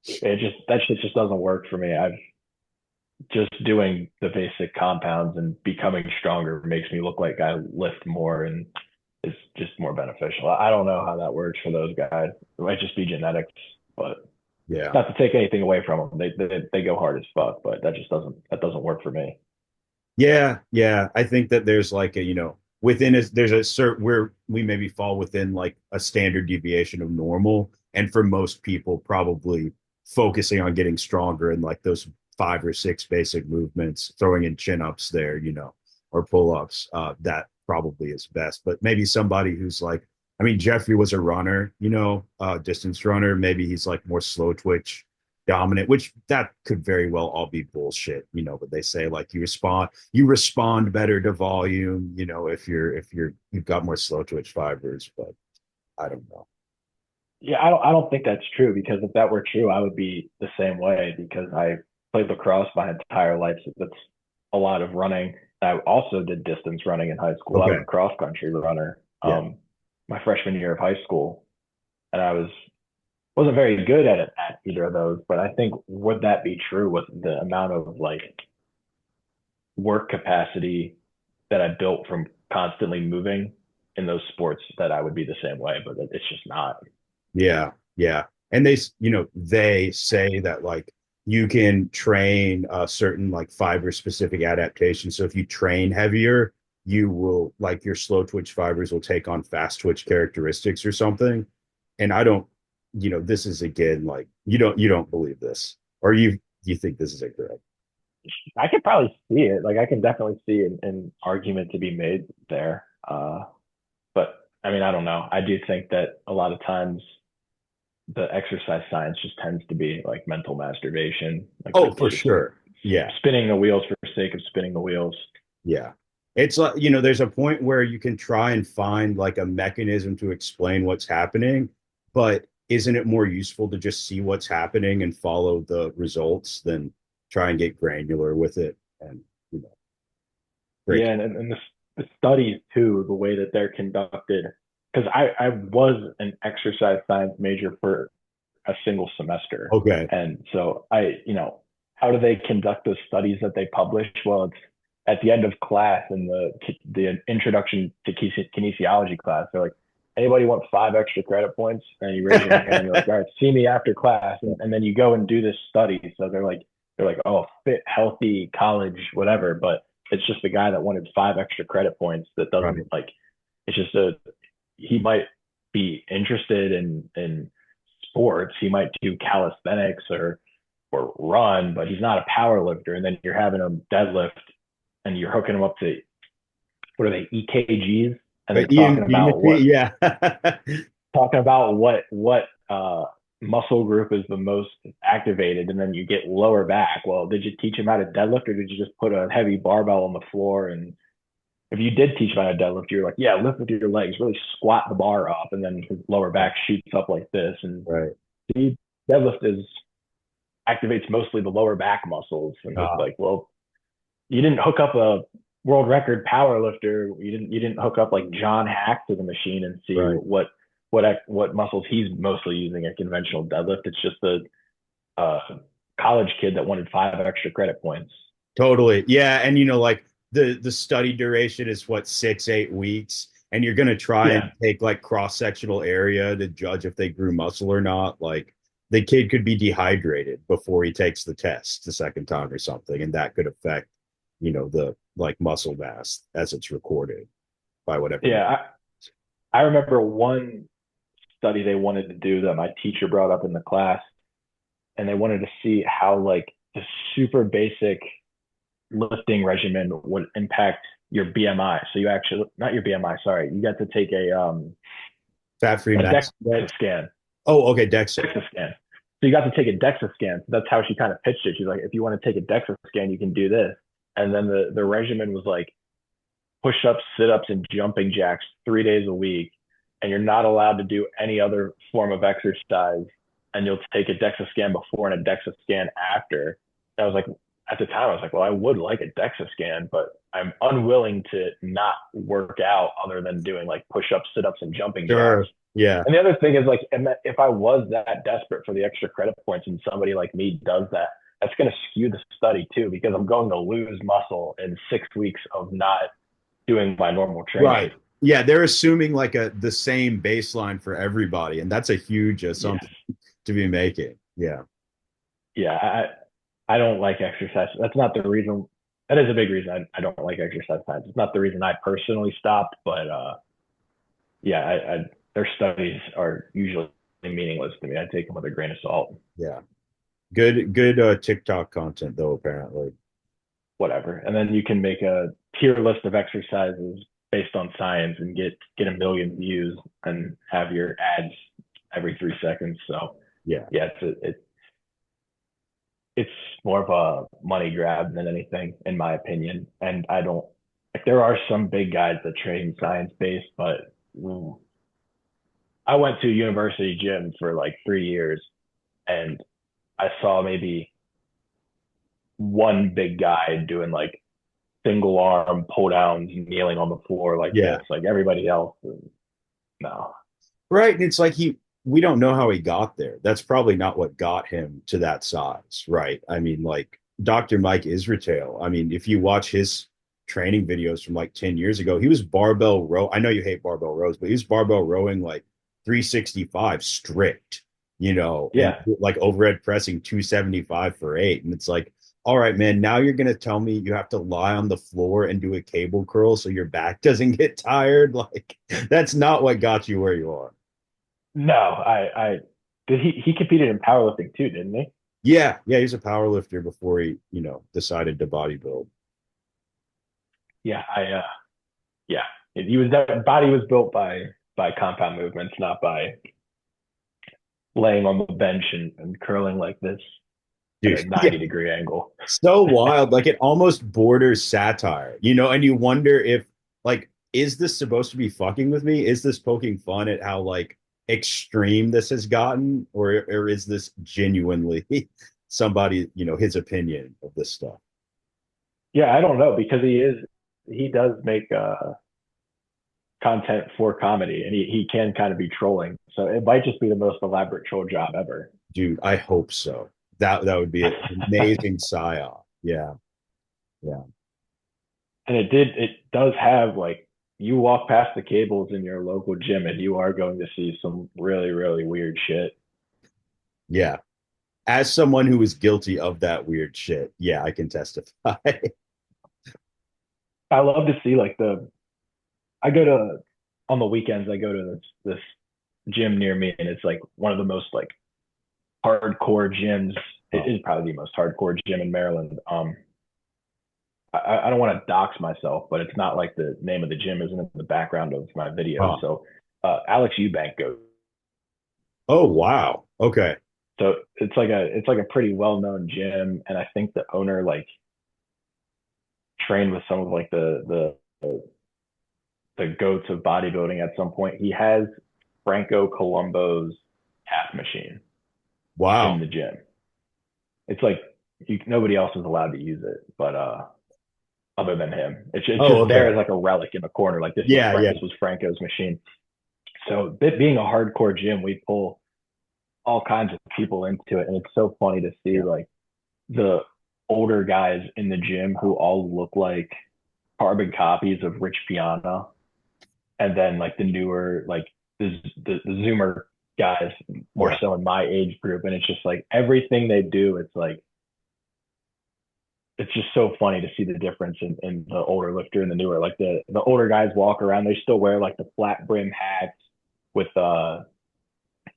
It just that shit just doesn't work for me. I've just doing the basic compounds and becoming stronger makes me look like I lift more and it's just more beneficial. I don't know how that works for those guys. It might just be genetics, but yeah. not to take anything away from them. They go hard as fuck, but that doesn't work for me. Yeah, yeah. I think that there's like a, within a, there's a certain where we maybe fall within like a standard deviation of normal. And for most people, probably focusing on getting stronger and like those 5 or 6 basic movements, throwing in chin ups there, or pull ups, that probably is best. But maybe somebody who's like, I mean, Jeffrey was a runner, distance runner. Maybe he's like more slow twitch dominant, which that could very well all be bullshit, but they say like you respond better to volume, you've got more slow twitch fibers, but I don't know. Yeah, I don't think that's true because if that were true, I would be the same way because I played lacrosse my entire life. So that's a lot of running. I also did distance running in high school. I was Okay. a cross country runner Yeah. my freshman year of high school, and I wasn't very good at it at either of those. But I think would that be true with the amount of like work capacity that I built from constantly moving in those sports that I would be the same way, but it's just not. Yeah. Yeah. And they say that like you can train a certain like fiber specific adaptation. So if you train heavier, you will like your slow twitch fibers will take on fast twitch characteristics or something. And I don't, this is again like you don't believe this, or you think this is incorrect. I could probably see it. Like I can definitely see an argument to be made there. But I mean, I don't know. I do think that a lot of times the exercise science just tends to be like mental masturbation. Like Oh, it's for just sure. Yeah. spinning the wheels for the sake of spinning the wheels. Yeah. It's like, there's a point where you can try and find like a mechanism to explain what's happening, but isn't it more useful to just see what's happening and follow the results than try and get granular with it and, you know, break Yeah, it? and the studies too, the way that they're conducted. Because I was an exercise science major for a single semester, Okay. and so how do they conduct those studies that they publish? Well, it's at the end of class in the introduction to kinesiology class. They're like, anybody want 5 extra credit points? And you raise your hand. You're like, all right, see me after class, and then you go and do this study. So they're like, oh, fit, healthy, college, whatever. But it's just the guy that wanted 5 extra credit points that Right. doesn't like. It's just he might be interested in sports. He might do calisthenics or run, but he's not a power lifter. And then you're having him deadlift and you're hooking him up to what are they, EKGs? And they're But EMG machine, yeah. talking about what muscle group is the most activated, and then you get lower back. Well, did you teach him how to deadlift, or did you just put a heavy barbell on the floor? And if you did teach him how to deadlift, you're like, yeah, lift with your legs, really squat the bar up, and then his lower back shoots up like this. And Right. the deadlift is activates mostly the lower back muscles, and it's Uh, like, well, you didn't hook up a world record power lifter. You didn't hook up like John Hack to the machine and see right. what muscles he's mostly using at conventional deadlift. It's just a uh, college kid that wanted 5 extra credit points. Totally. Yeah. And like the study duration is what, 6, 8 weeks. And you're gonna try and Yeah, take like cross-sectional area to judge if they grew muscle or not. Like the kid could be dehydrated before he takes the test the second time or something. And that could affect, the like muscle mass as it's recorded by whatever. yeah. I remember one study they wanted to do that my teacher brought up in the class, and they wanted to see how like the super basic lifting regimen would impact your BMI. So you actually not your BMI, sorry. You got to take Fat-free a max DEXA index. scan. Oh, okay. DEXA. DEXA scan. So you got to take a DEXA scan. So that's how she kind of pitched it. She's like, if you want to take a DEXA scan, you can do this. And then the regimen was like push ups, sit ups, and jumping jacks 3 days a week. And you're not allowed to do any other form of exercise. And you'll take a DEXA scan before and a DEXA scan after. I was like, at the time, I was like, well, I would like a DEXA scan, but I'm unwilling to not work out other than doing like push-ups, sit-ups, and jumping jacks. Sure. Yeah. And the other thing is like, if I was that desperate for the extra credit points and somebody like me does that, that's going to skew the study too, because I'm going to lose muscle in 6 weeks of not doing my normal training. Right. Yeah, they're assuming like the same baseline for everybody, and that's a huge Yes. assumption to be making. Yeah. Yeah. I don't like exercise. That's not the reason. That is a big reason I don't like exercise science. It's not the reason I personally stopped, but yeah, their studies are usually meaningless to me. I take them with a grain of salt. Yeah. Good TikTok content though, apparently. Whatever. And then you can make a tier list of exercises based on science and get a million views and have your ads every 3 seconds. So Yeah. yeah, it's more of a money grab than anything, in my opinion. And I don't like there are some big guys that train science based, but I went to a university gym for like 3 years and I saw maybe one big guy doing like single arm pull downs, kneeling on the floor like Yeah. this. Like everybody else, no. Right. And it's like we don't know how he got there. That's probably not what got him to that size, right? I mean, like Dr. Mike Israetel. I mean, if you watch his training videos from like 10 years ago, he was barbell row. I know you hate barbell rows, but he was barbell rowing like 365 strict, and Yeah, like overhead pressing 275 for eight. And it's like, all right, man, now you're going to tell me you have to lie on the floor and do a cable curl so your back doesn't get tired. Like, that's not what got you where you are. no. I did he competed in powerlifting too, didn't he? Yeah, yeah, he's a power lifter before he, decided to bodybuild. Yeah, yeah. He was that body was built by compound movements, not by laying on the bench and curling like this at Dude, a yeah, 90-degree angle. so wild. Like it almost borders satire, and you wonder if like, is this supposed to be fucking with me? Is this poking fun at how like extreme this has gotten, or is this genuinely somebody, his opinion of this stuff? Yeah, I don't know because he does make content for comedy and he can kind of be trolling. So it might just be the most elaborate troll job ever. Dude, I hope so. That would be an amazing psyop. Yeah, yeah. And it does have like you walk past the cables in your local gym and you are going to see some really, really weird shit. Yeah. As someone who was guilty of that weird shit, yeah, I can testify. I love to see like I go to on the weekends I go to this gym near me and it's like one of the most like hardcore gyms. It Oh, is probably the most hardcore gym in Maryland. I don't want to dox myself, but it's not like the name of the gym isn't in the background of my video. oh, So Alex Eubank goes. oh, wow. Okay. So it's like a pretty well known gym, and I think the owner like trained with some of like the goats of bodybuilding at some point. He has Franco Columbu's calf machine in Wow. the gym. It's like nobody else is allowed to use it, but other than him, it's Oh, just there okay. as like a relic in the corner. Like Yeah, yeah, this was Franco's machine. So being a hardcore gym, we pull all kinds of people into it, and it's so funny to see yeah. like the older guys in the gym who all look like carbon copies of Rich Piana, and then like the newer like the Zoomer guys more Yeah. so in my age group, and it's just like everything they do, it's like it's just so funny to see the difference in the older lifter and the newer. Like the older guys walk around, they still wear like the flat brim hats with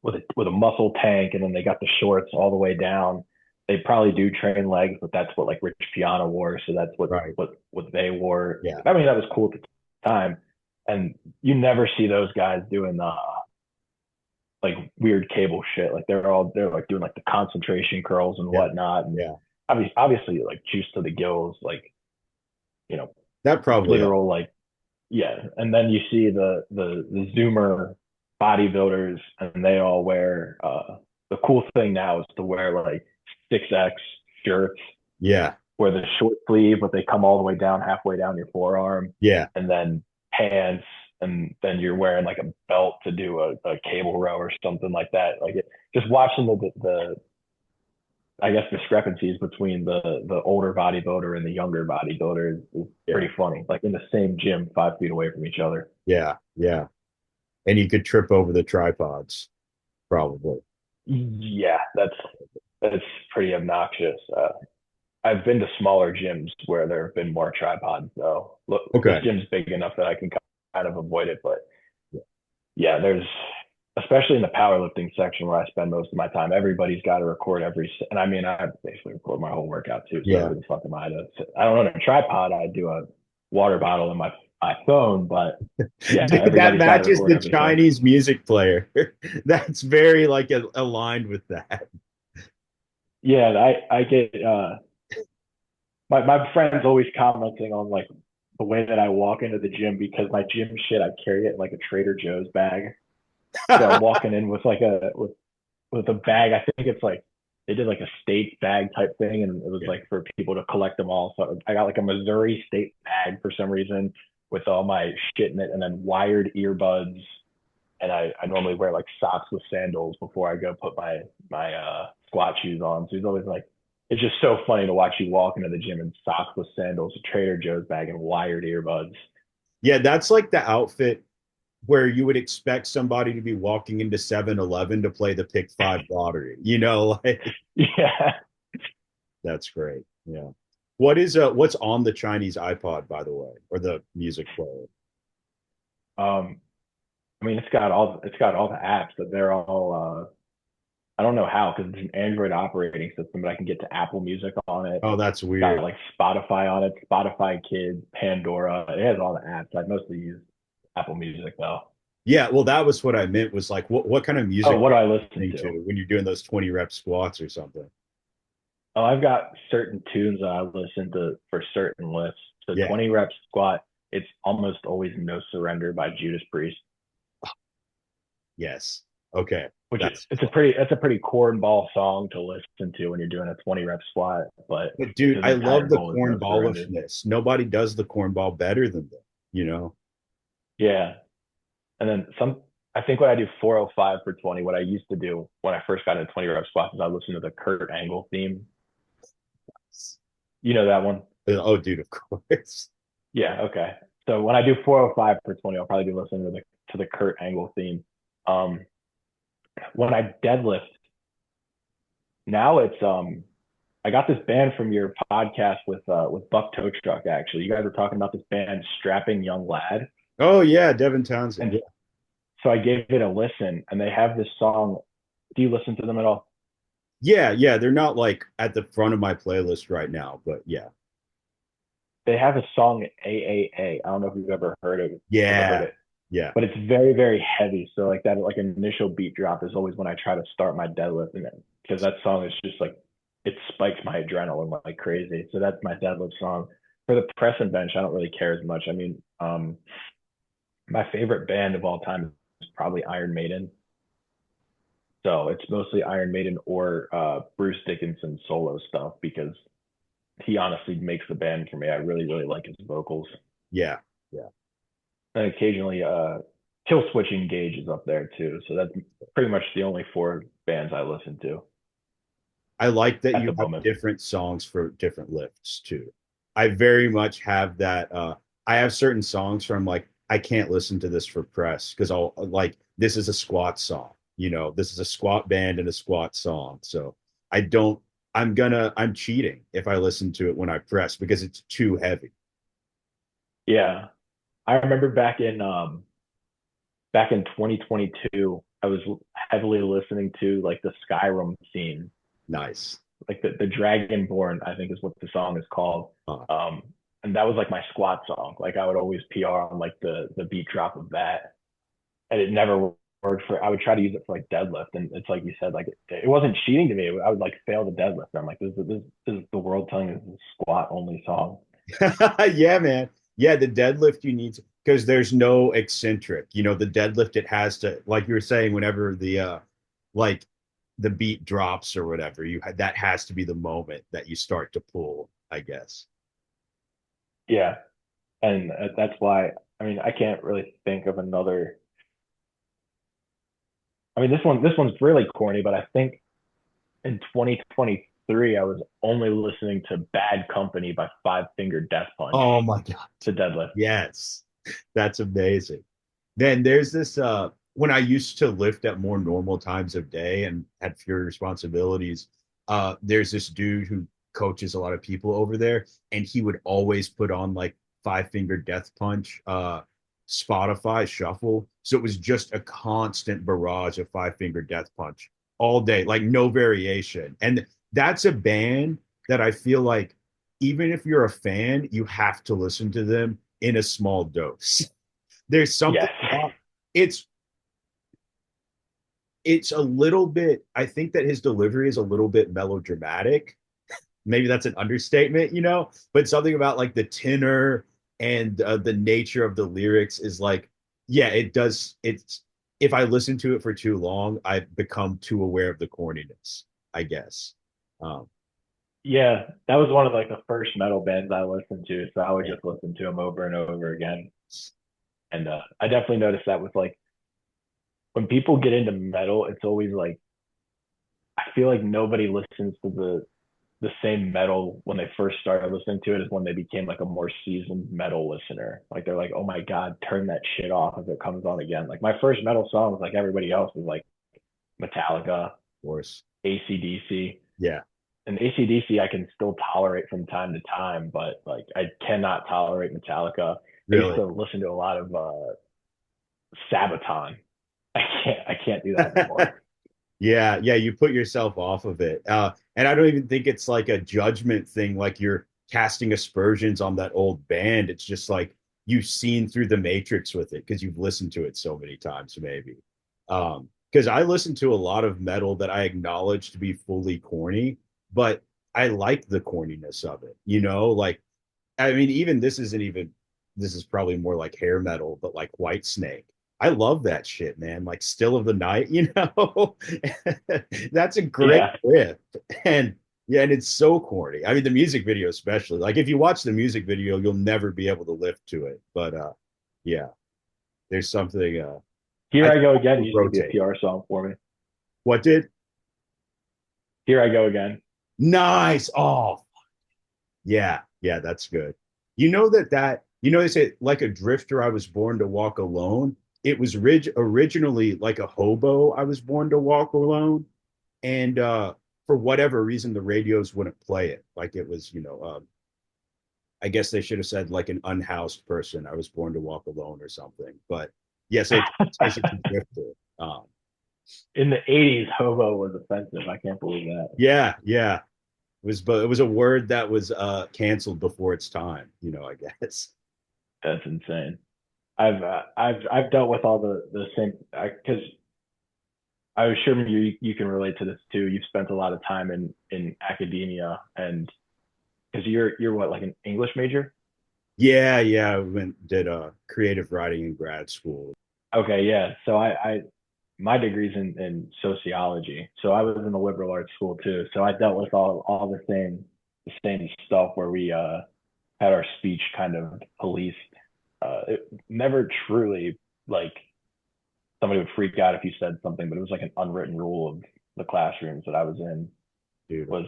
with a muscle tank, and then they got the shorts all the way down. They probably do train legs, but that's what like Rich Piana wore, so that's Right. what they wore. Yeah. I mean, that was cool at the time, and you never see those guys doing like weird cable shit. Like they're like doing like the concentration curls and Yeah. whatnot, and Yeah. obviously like juice to the gills, like you know, That probably helped. literal like yeah. And then you see the Zoomer bodybuilders, and they all wear. The cool thing now is to wear like 6X shirts Yeah. where the short sleeve, but they come all the way down, halfway down your forearm, Yeah. and then pants, and then you're wearing like a belt to do a cable row or something like that. Like just watching the I guess discrepancies between the older bodybuilder and the younger bodybuilder is Yeah. pretty funny. Like in the same gym, 5 feet away from each other. Yeah. Yeah. And you could trip over the tripods, probably. Yeah, that's pretty obnoxious. I've been to smaller gyms where there have been more tripods, though. Look, this Okay. gym's big enough that I can kind of avoid it. But yeah, there's especially in the powerlifting section where I spend most of my time. Everybody's got to record and I mean, I basically record my whole workout too. So Yeah. who the fuck am I to? I don't own a tripod. I do a water bottle in my phone, but yeah, Dude, that everybody's got to matches record the everything. Chinese music player. That's very like aligned with that. Yeah, I get my friends always commenting on like the way that I walk into the gym because my gym shit I carry it in like a Trader Joe's bag. So I'm walking in with like with a bag. I think it's like they did like a state bag type thing, and it was Yeah. like for people to collect them all. So I got like a Missouri state bag for some reason with all my shit in it, and then wired earbuds. And I normally wear like socks with sandals before I go put my squat shoes on. So he's always like, it's just so funny to watch you walk into the gym in socks with sandals, a Trader Joe's bag, and wired earbuds. Yeah, that's like the outfit where you would expect somebody to be walking into 7-Eleven to play the Pick Five lottery. Like Yeah. that's great. Yeah. What's on the Chinese iPod, by the way, or the music player? I mean, it's got all the apps, but they're all I don't know how because it's an Android operating system, but I can get to Apple Music on it. Oh, that's Got weird. like Spotify on it, Spotify Kids, Pandora. It has all the apps. I mostly use Apple Music though. Yeah, well, that was what I meant was like what kind of Oh, music what are do I you listen listening to? to when you're doing those 20 rep squats or something? Oh, I've got certain tunes that I listen to for certain lifts. So Yeah. 20 rep squat, it's almost always No Surrender by Judas Priest, Yes. Okay. which That's it's a pretty cornball song to listen to when you're doing a 20 rep squat, but but dude, the I entire love the goal is No Surrender. cornballishness. Nobody does the cornball better than them. Yeah. And then I think when I do 405 for 20, what I used to do when I first got into 20 rep squats is I listened to the Kurt Angle theme. You know that one? Oh, dude, of course. Yeah, okay. So when I do 405 for 20, I'll probably be listening to the Kurt Angle theme. Um, when I deadlift, now it's I got this band from your podcast with Buck Tow Truck actually. You guys were talking about this band Strapping Young Lad. Oh yeah, Devin Townsend. And Yeah. so I gave it a listen and they have this song. Do you listen to them at all? Yeah, yeah. They're not like at the front of my playlist right now, but yeah. They have a song AAA. I don't know if you've ever heard Yeah. it, Yeah. but it's very, very heavy. So like that, like initial beat drop is always when I try to start my deadlift, and because that song is just like it spikes my adrenaline like crazy. So that's my deadlift song. For the press and bench, I don't really care as much. I mean, my favorite band of all time is probably Iron Maiden. So it's mostly Iron Maiden or Bruce Dickinson solo stuff because he honestly makes the band for me. I really, really like his vocals. Yeah. Yeah. And occasionally Kill Switch Engage is up there too. So that's pretty much the only four bands I listen to I like that at the you have moment. different songs for different lifts too. I very much have that. I have certain songs where I'm like, I can't listen to this for press because I'll like this is a squat song. This is a squat band and a squat song. So I don't. I'm cheating if I listen to it when I press because it's too heavy. Yeah. I remember back in 2022, I was heavily listening to like the Skyrim scene, Nice. like the Dragonborn, I think is what the song is called. Uh, Um, and that was like my squat song. Like I would always PR on like the beat drop of that, and it never worked for. I would try to use it for like deadlift, and it's like you said, like it wasn't cheating to me. I would like fail the deadlift. I'm like, this is the world telling me this is a squat only song. yeah, man. Yeah, the deadlift you need because there's no eccentric. The deadlift it has to like you were saying whenever the like the beat drops or whatever, that has to be the moment that you start to pull, I guess. Yeah, and that's why. I mean, I can't really think of another. I mean, this one's really corny, but I think in 2023 I was only listening to Bad Company by Five Finger Death Punch Oh my God. to deadlift. Yes. That's amazing. Then there's this when I used to lift at more normal times of day and had fewer responsibilities, there's this dude who coaches a lot of people over there, and he would always put on like Five Finger Death Punch Spotify shuffle. So it was just a constant barrage of Five Finger Death Punch all day, like no variation. And that's a band that I feel like even if you're a fan, you have to listen to them in a small dose. There's something Yes. about it's it's a little bit, I think that his delivery is a little bit melodramatic. Maybe that's an understatement, but something about like the tenor and the nature of the lyrics is like, yeah, it does. It's if I listen to it for too long, I become too aware of the corniness, I guess. Um, Yeah, that was one of like the first metal bands I listened to, so I would yeah, just listen to them over and over again. And I definitely noticed that with like when people get into metal, it's always like I feel like nobody listens to the same metal when they first started listening to it as when they became like a more seasoned metal listener. Like they're like, oh my God, turn that shit off if it comes on again. Like my first metal song was like everybody else was like Metallica, of course. AC/DC. Yeah, And AC/DC I can still tolerate from time to time, but like I cannot tolerate Metallica. I used really. to listen to a lot of Sabaton. I can't do that anymore. Yeah, yeah, you put yourself off of it. And I don't even think it's like a judgment thing, like you're casting aspersions on that old band. It's just like you've seen through the matrix with it because you've listened to it so many times, maybe. Because I listen to a lot of metal that I acknowledge to be fully corny, but I like the corniness of it, like I mean, even this is probably more like hair metal, but like White Snake. I love that shit, man. Like Still of the Night, That's a great Yeah. riff. And yeah, and it's so corny. I mean, the music video, especially. Like if you watch the music video, you'll never be able to lift to it. But yeah, there's something Here I I Go Again used to be a rotate. PR song for me. What did? Here I Go Again. Nice. Oh, yeah, yeah, that's good. They say like a drifter, I was born to walk alone. It was originally like a hobo, I was born to walk alone. And for whatever reason, the radios wouldn't play it. Like it was, I guess they should have said like an unhoused person, I was born to walk alone or something. But yes, it's a drifter. In the 80s, hobo was offensive. I can't believe that. Yeah, yeah. But it was a word that was canceled before its time, I guess. That's insane. I've dealt with all the same because I'm sure you can relate to this too. You've spent a lot of time in academia, and because you're what, like an English major? Yeah, yeah. I did creative writing in grad school. Okay, yeah. So I my degree's in sociology. So I was in the liberal arts school too. So I dealt with all the same stuff where we had our speech kind of policed. It never truly like somebody would freak out if you said something, but it was like an unwritten rule of the classrooms that I was in Dude. was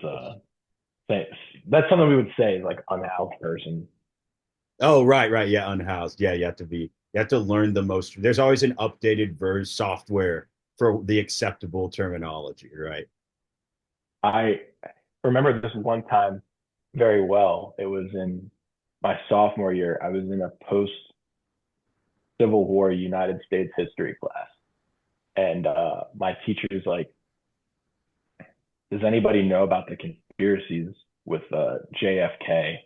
that's something we would say like unhoused person. Oh, right, right. Yeah, unhoused. Yeah, you have to learn the most. There's always an updated version software for the acceptable terminology, right? I remember this one time very well. It was in my sophomore year. I was in a post Civil War United States history class, and my teacher's like, "Does anybody know about the conspiracies with JFK?"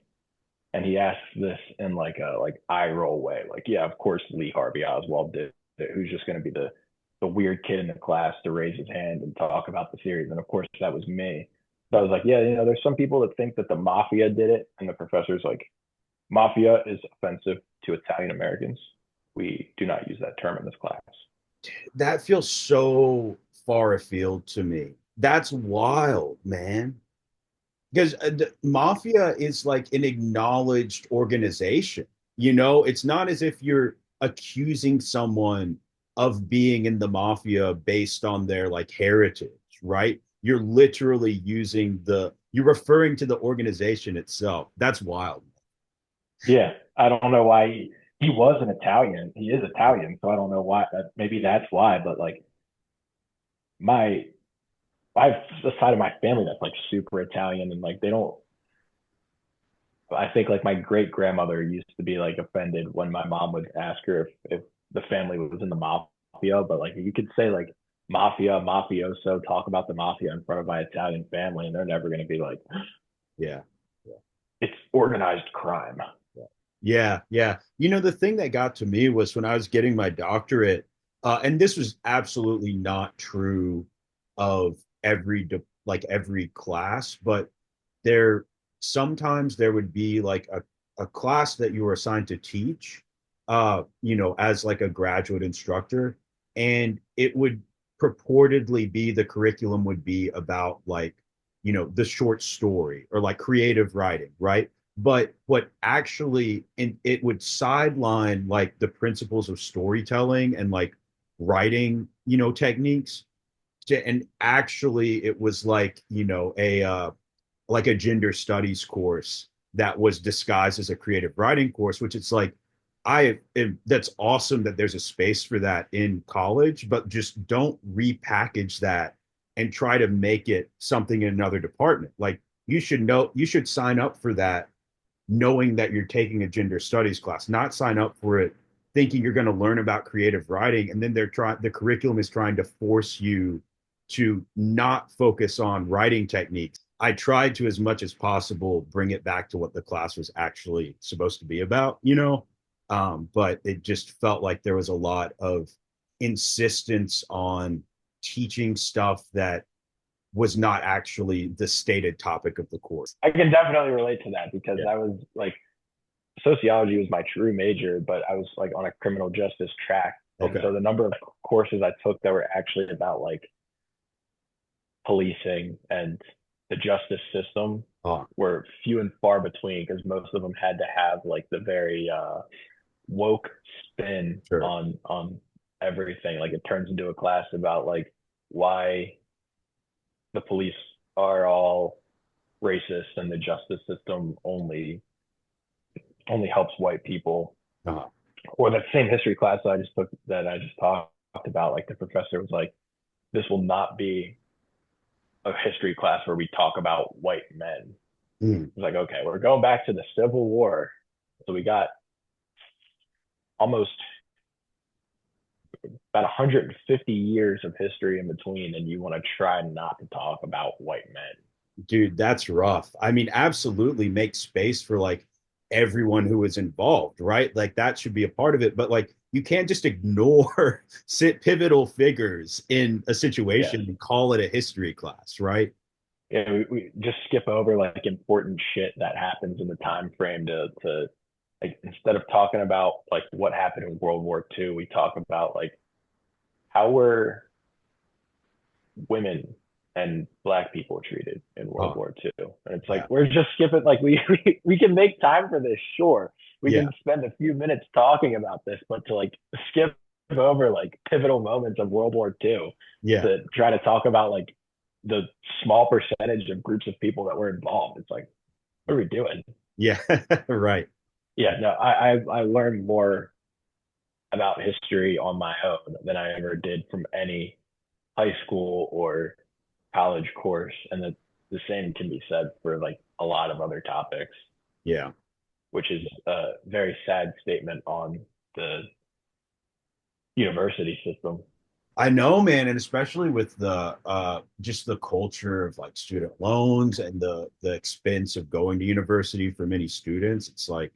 And he asks this in like a like eye roll way, like, "Yeah, of course Lee Harvey Oswald did it. Who's just going to be the weird kid in the class to raise his hand and talk about the theories?" And of course that was me. So I was like, "Yeah, there's some people that think that the mafia did it," and the professor's like, "Mafia is offensive to Italian Americans. We do not use that term in this class." That feels so far afield to me. That's wild, man. Because the mafia is like an acknowledged organization. It's not as if you're accusing someone of being in the mafia based on their like heritage, right? You're literally you're referring to the organization itself. That's wild. Yeah, I don't know why he was an Italian. He is Italian, so I don't know why. Maybe that's why. But like my, I have a side of my family that's like super Italian, and like they don't. I think like my great grandmother used to be like offended when my mom would ask her if the family was in the mafia, but like you could say like mafia, mafioso, talk about the mafia in front of my Italian family, and they're never going to be like Yeah. Yeah. it's organized crime. Yeah, yeah. The thing that got to me was when I was getting my doctorate, and this was absolutely not true of like every class, but there sometimes there would be like a class that you were assigned to teach, as like a graduate instructor, and it would purportedly be the curriculum would be about like, the short story or like creative writing, right? But what actually, and it would sideline like the principles of storytelling and like writing, techniques. And actually, it was like, like a gender studies course that was disguised as a creative writing course, which it's like, that's awesome that there's a space for that in college, but just don't repackage that and try to make it something in another department. Like you should sign up for that knowing that you're taking a gender studies class, not sign up for it thinking you're going to learn about creative writing. And then the curriculum is trying to force you to not focus on writing techniques. I tried to, as much as possible, bring it back to what the class was actually supposed to be about, but it just felt like there was a lot of insistence on teaching stuff that was not actually the stated topic of the course. I can definitely relate to that because Yeah. I was like sociology was my true major, but I was like on a criminal justice track. And Okay. so the number of courses I took that were actually about like policing and the justice system Oh, were few and far between because most of them had to have like the very woke spin sure. on everything. Like it turns into a class about like why the police are all racist and the justice system only helps white people. Uh, Or that same history class that I just took that I just talked about, like the professor was like, this will not be a history class where we talk about white men. mm, It's like, okay, we're going back to the Civil War. So we got almost about 150 years of history in between, and you want to try not to talk about white men. dude, that's rough. I mean, absolutely make space for like everyone who is involved, right? Like that should be a part of it. But like you can't just ignore sit pivotal figures in a Yeah. situation and call it a history class, right? Yeah, we just skip over like important shit that happens in the time frame to like instead of talking about like what happened in World War II, we talk about like how were women and black people treated in World Oh, War II. And it's like yeah. we're just skipping like we can make time for this, sure. We Yeah. can spend a few minutes talking about this, but to like skip over like pivotal moments of World War II Yeah. to try to talk about like the small percentage of groups of people that were involved. It's like, what are we doing? Yeah. Right. Yeah, no, I learned more about history on my own than I ever did from any high school or college course, and the same can be said for like a lot of other topics, Yeah. which is a very sad statement on the university system. I know, man, and especially with the just the culture of like student loans and the expense of going to university for many students, it's like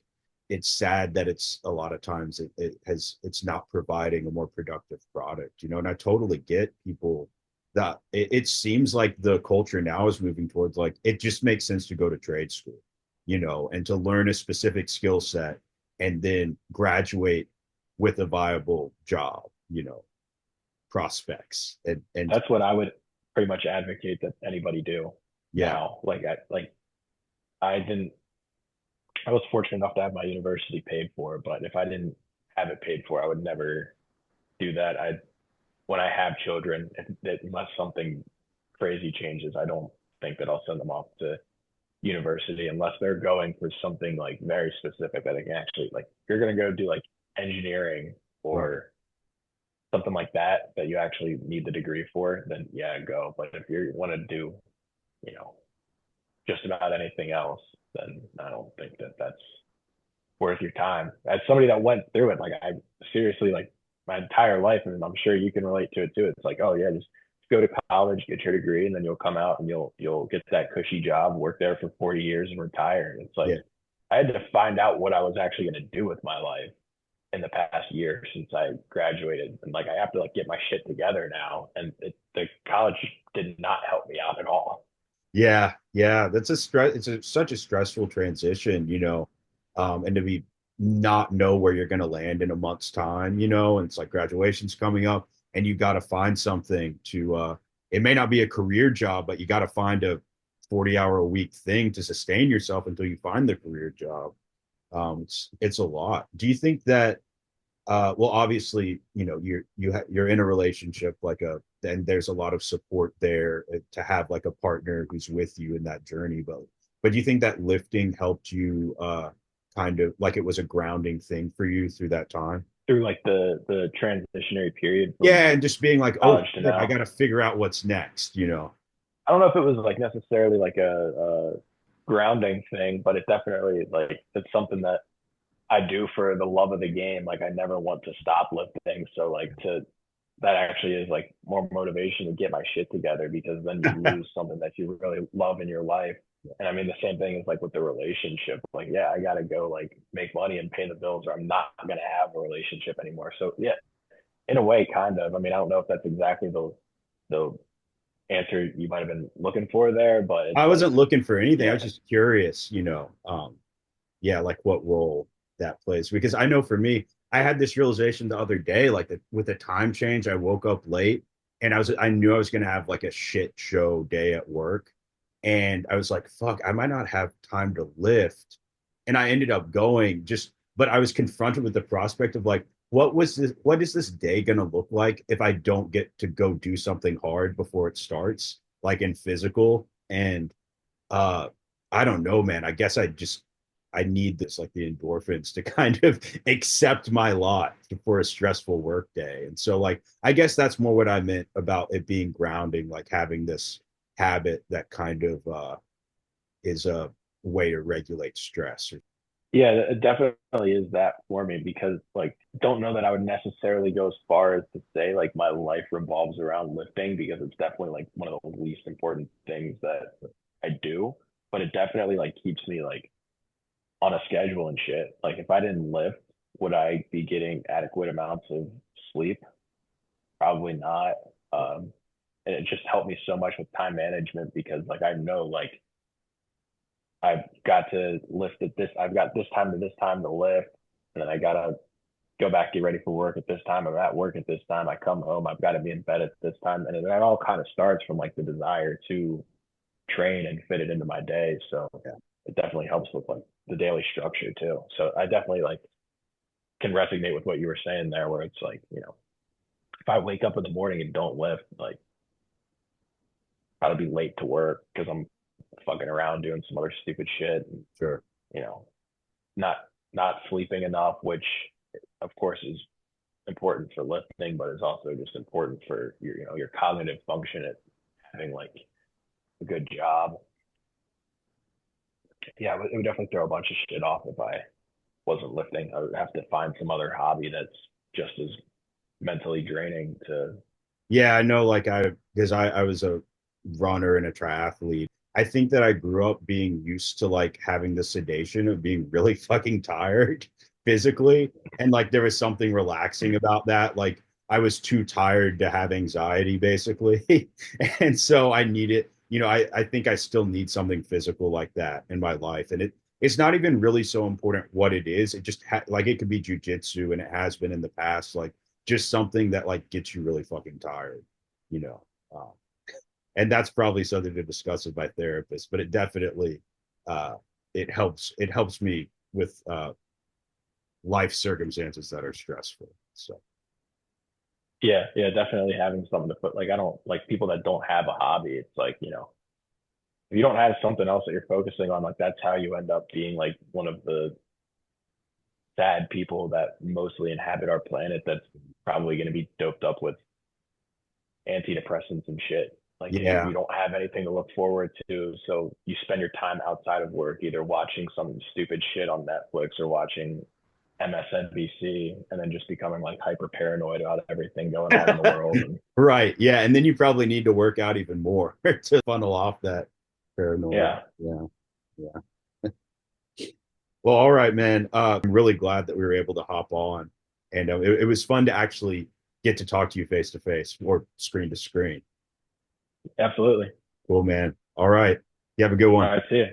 it's sad that it's a lot of times it's not providing a more productive product, and I totally get people that it seems like the culture now is moving towards like it just makes sense to go to trade school, and to learn a specific skill set and then graduate with a viable job, prospects and That's what I would pretty much advocate that anybody do Yeah. now. I didn't. I was fortunate enough to have my university paid for, but if I didn't have it paid for, I would never do that. I When I have children, unless something crazy changes, I don't think that I'll send them off to university unless they're going for something like very specific that they can actually like. If you're gonna go do like engineering Right. or something like that that you actually need the degree for, then yeah, go. But if you want to do, you know, just about anything else, then I don't think that that's worth your time. As somebody that went through it, like I seriously like my entire life, and I'm sure you can relate to it too. It's like, oh yeah, just go to college, get your degree, and then you'll come out and you'll get that cushy job, work there for 40 years, and retire. And it's like Yeah. I had to find out what I was actually going to do with my life in the past year since I graduated, and like I have to like get my shit together now. And the college did not help me out at all. Yeah, yeah, that's a stress. Such a stressful transition, and to be not know where you're going to land in a month's time, and it's like graduation's coming up, and you got to find something to. It may not be a career job, but you got to find a 40-hour a week thing to sustain yourself until you find the career job. It's a lot. Do you think that well, obviously, you're in a relationship and there's a lot of support there to have like a partner who's with you in that journey. But do you think that lifting helped you kind of like it was a grounding thing for you through that time? Through like the transitionary period from Yeah, and just being like, oh college to shit, I now. got to figure out what's next. I don't know if it was like necessarily like a grounding thing, but it definitely like it's something that I do for the love of the game. Like I never want to stop lifting. So like to that actually is like more motivation to get my shit together because then you lose something that you really love in your life. And I mean the same thing is like with the relationship. Like, yeah, I gotta go like make money and pay the bills or I'm not gonna have a relationship anymore. So yeah, in a way, kind of. I mean, I don't know if that's exactly the answer you might have been looking for there, but I it's like, wasn't looking for anything. I yeah, was just curious, yeah, like what role that plays. Because I know for me, I had this realization the other day, like with the time change, I woke up late and I knew I was gonna have like a shit show day at work. And I was like, fuck, I might not have time to lift. And I ended up going but I was confronted with the prospect of like, what is this day gonna look like if I don't get to go do something hard before it starts, like in physical? And uh I don't know, man. I guess I need this like the endorphins to kind of accept my lot for a stressful work day. And so like I guess that's more what I meant about it being grounding, like having this habit that kind of is a way to regulate stress. yeah, it definitely is that for me because like don't know that I would necessarily go as far as to say like my life revolves around lifting because it's definitely like one of the least important things that I do, but it definitely like keeps me like on a schedule and shit. Like if I didn't lift, would I be getting adequate amounts of sleep? Probably not. And it just helped me so much with time management because like I know like I've got to lift at this. I've got this time to this time to lift, and then I gotta go back get ready for work at this time. I'm at work at this time. I come home. I've got to be in bed at this time, and it all kind of starts from like the desire to train and fit it into my day. So Yeah. it definitely helps with like the daily structure too. So I definitely like can resonate with what you were saying there, where it's like if I wake up in the morning and don't lift, like I'll be late to work because I'm fucking around doing some other stupid shit and Sure. you know not not sleeping enough, which of course is important for lifting, but is also just important for your cognitive function at having like a good job. Yeah, it would definitely throw a bunch of shit off if I wasn't lifting. I would have to find some other hobby that's just as mentally draining to. Yeah, I know like because I was a runner and a triathlete. I think that I grew up being used to like having the sedation of being really fucking tired physically. And like there was something relaxing about that. Like I was too tired to have anxiety basically. And so I needed, I think I still need something physical like that in my life. And it's not even really so important what it is. It just like it could be jujitsu and it has been in the past. Like just something that like gets you really fucking tired, you know. Um, and that's probably something to discuss with my therapist. But it definitely it helps me with life circumstances that are stressful. So Yeah, yeah, definitely having something to put. Like, I don't like people that don't have a hobby. It's like, if you don't have something else that you're focusing on, like that's how you end up being like one of the sad people that mostly inhabit our planet. That's probably going to be doped up with antidepressants and shit. Like you yeah, don't have anything to look forward to, so you spend your time outside of work either watching some stupid shit on Netflix or watching MSNBC, and then just becoming like hyper paranoid about everything going on in the world. And right, yeah, and then you probably need to work out even more to funnel off that paranoia. yeah, Yeah, yeah. Well, all right, man. I'm really glad that we were able to hop on, and it was fun to actually get to talk to you face to face or screen to screen. absolutely. Cool, man. All right. You have a good All one. right, see you.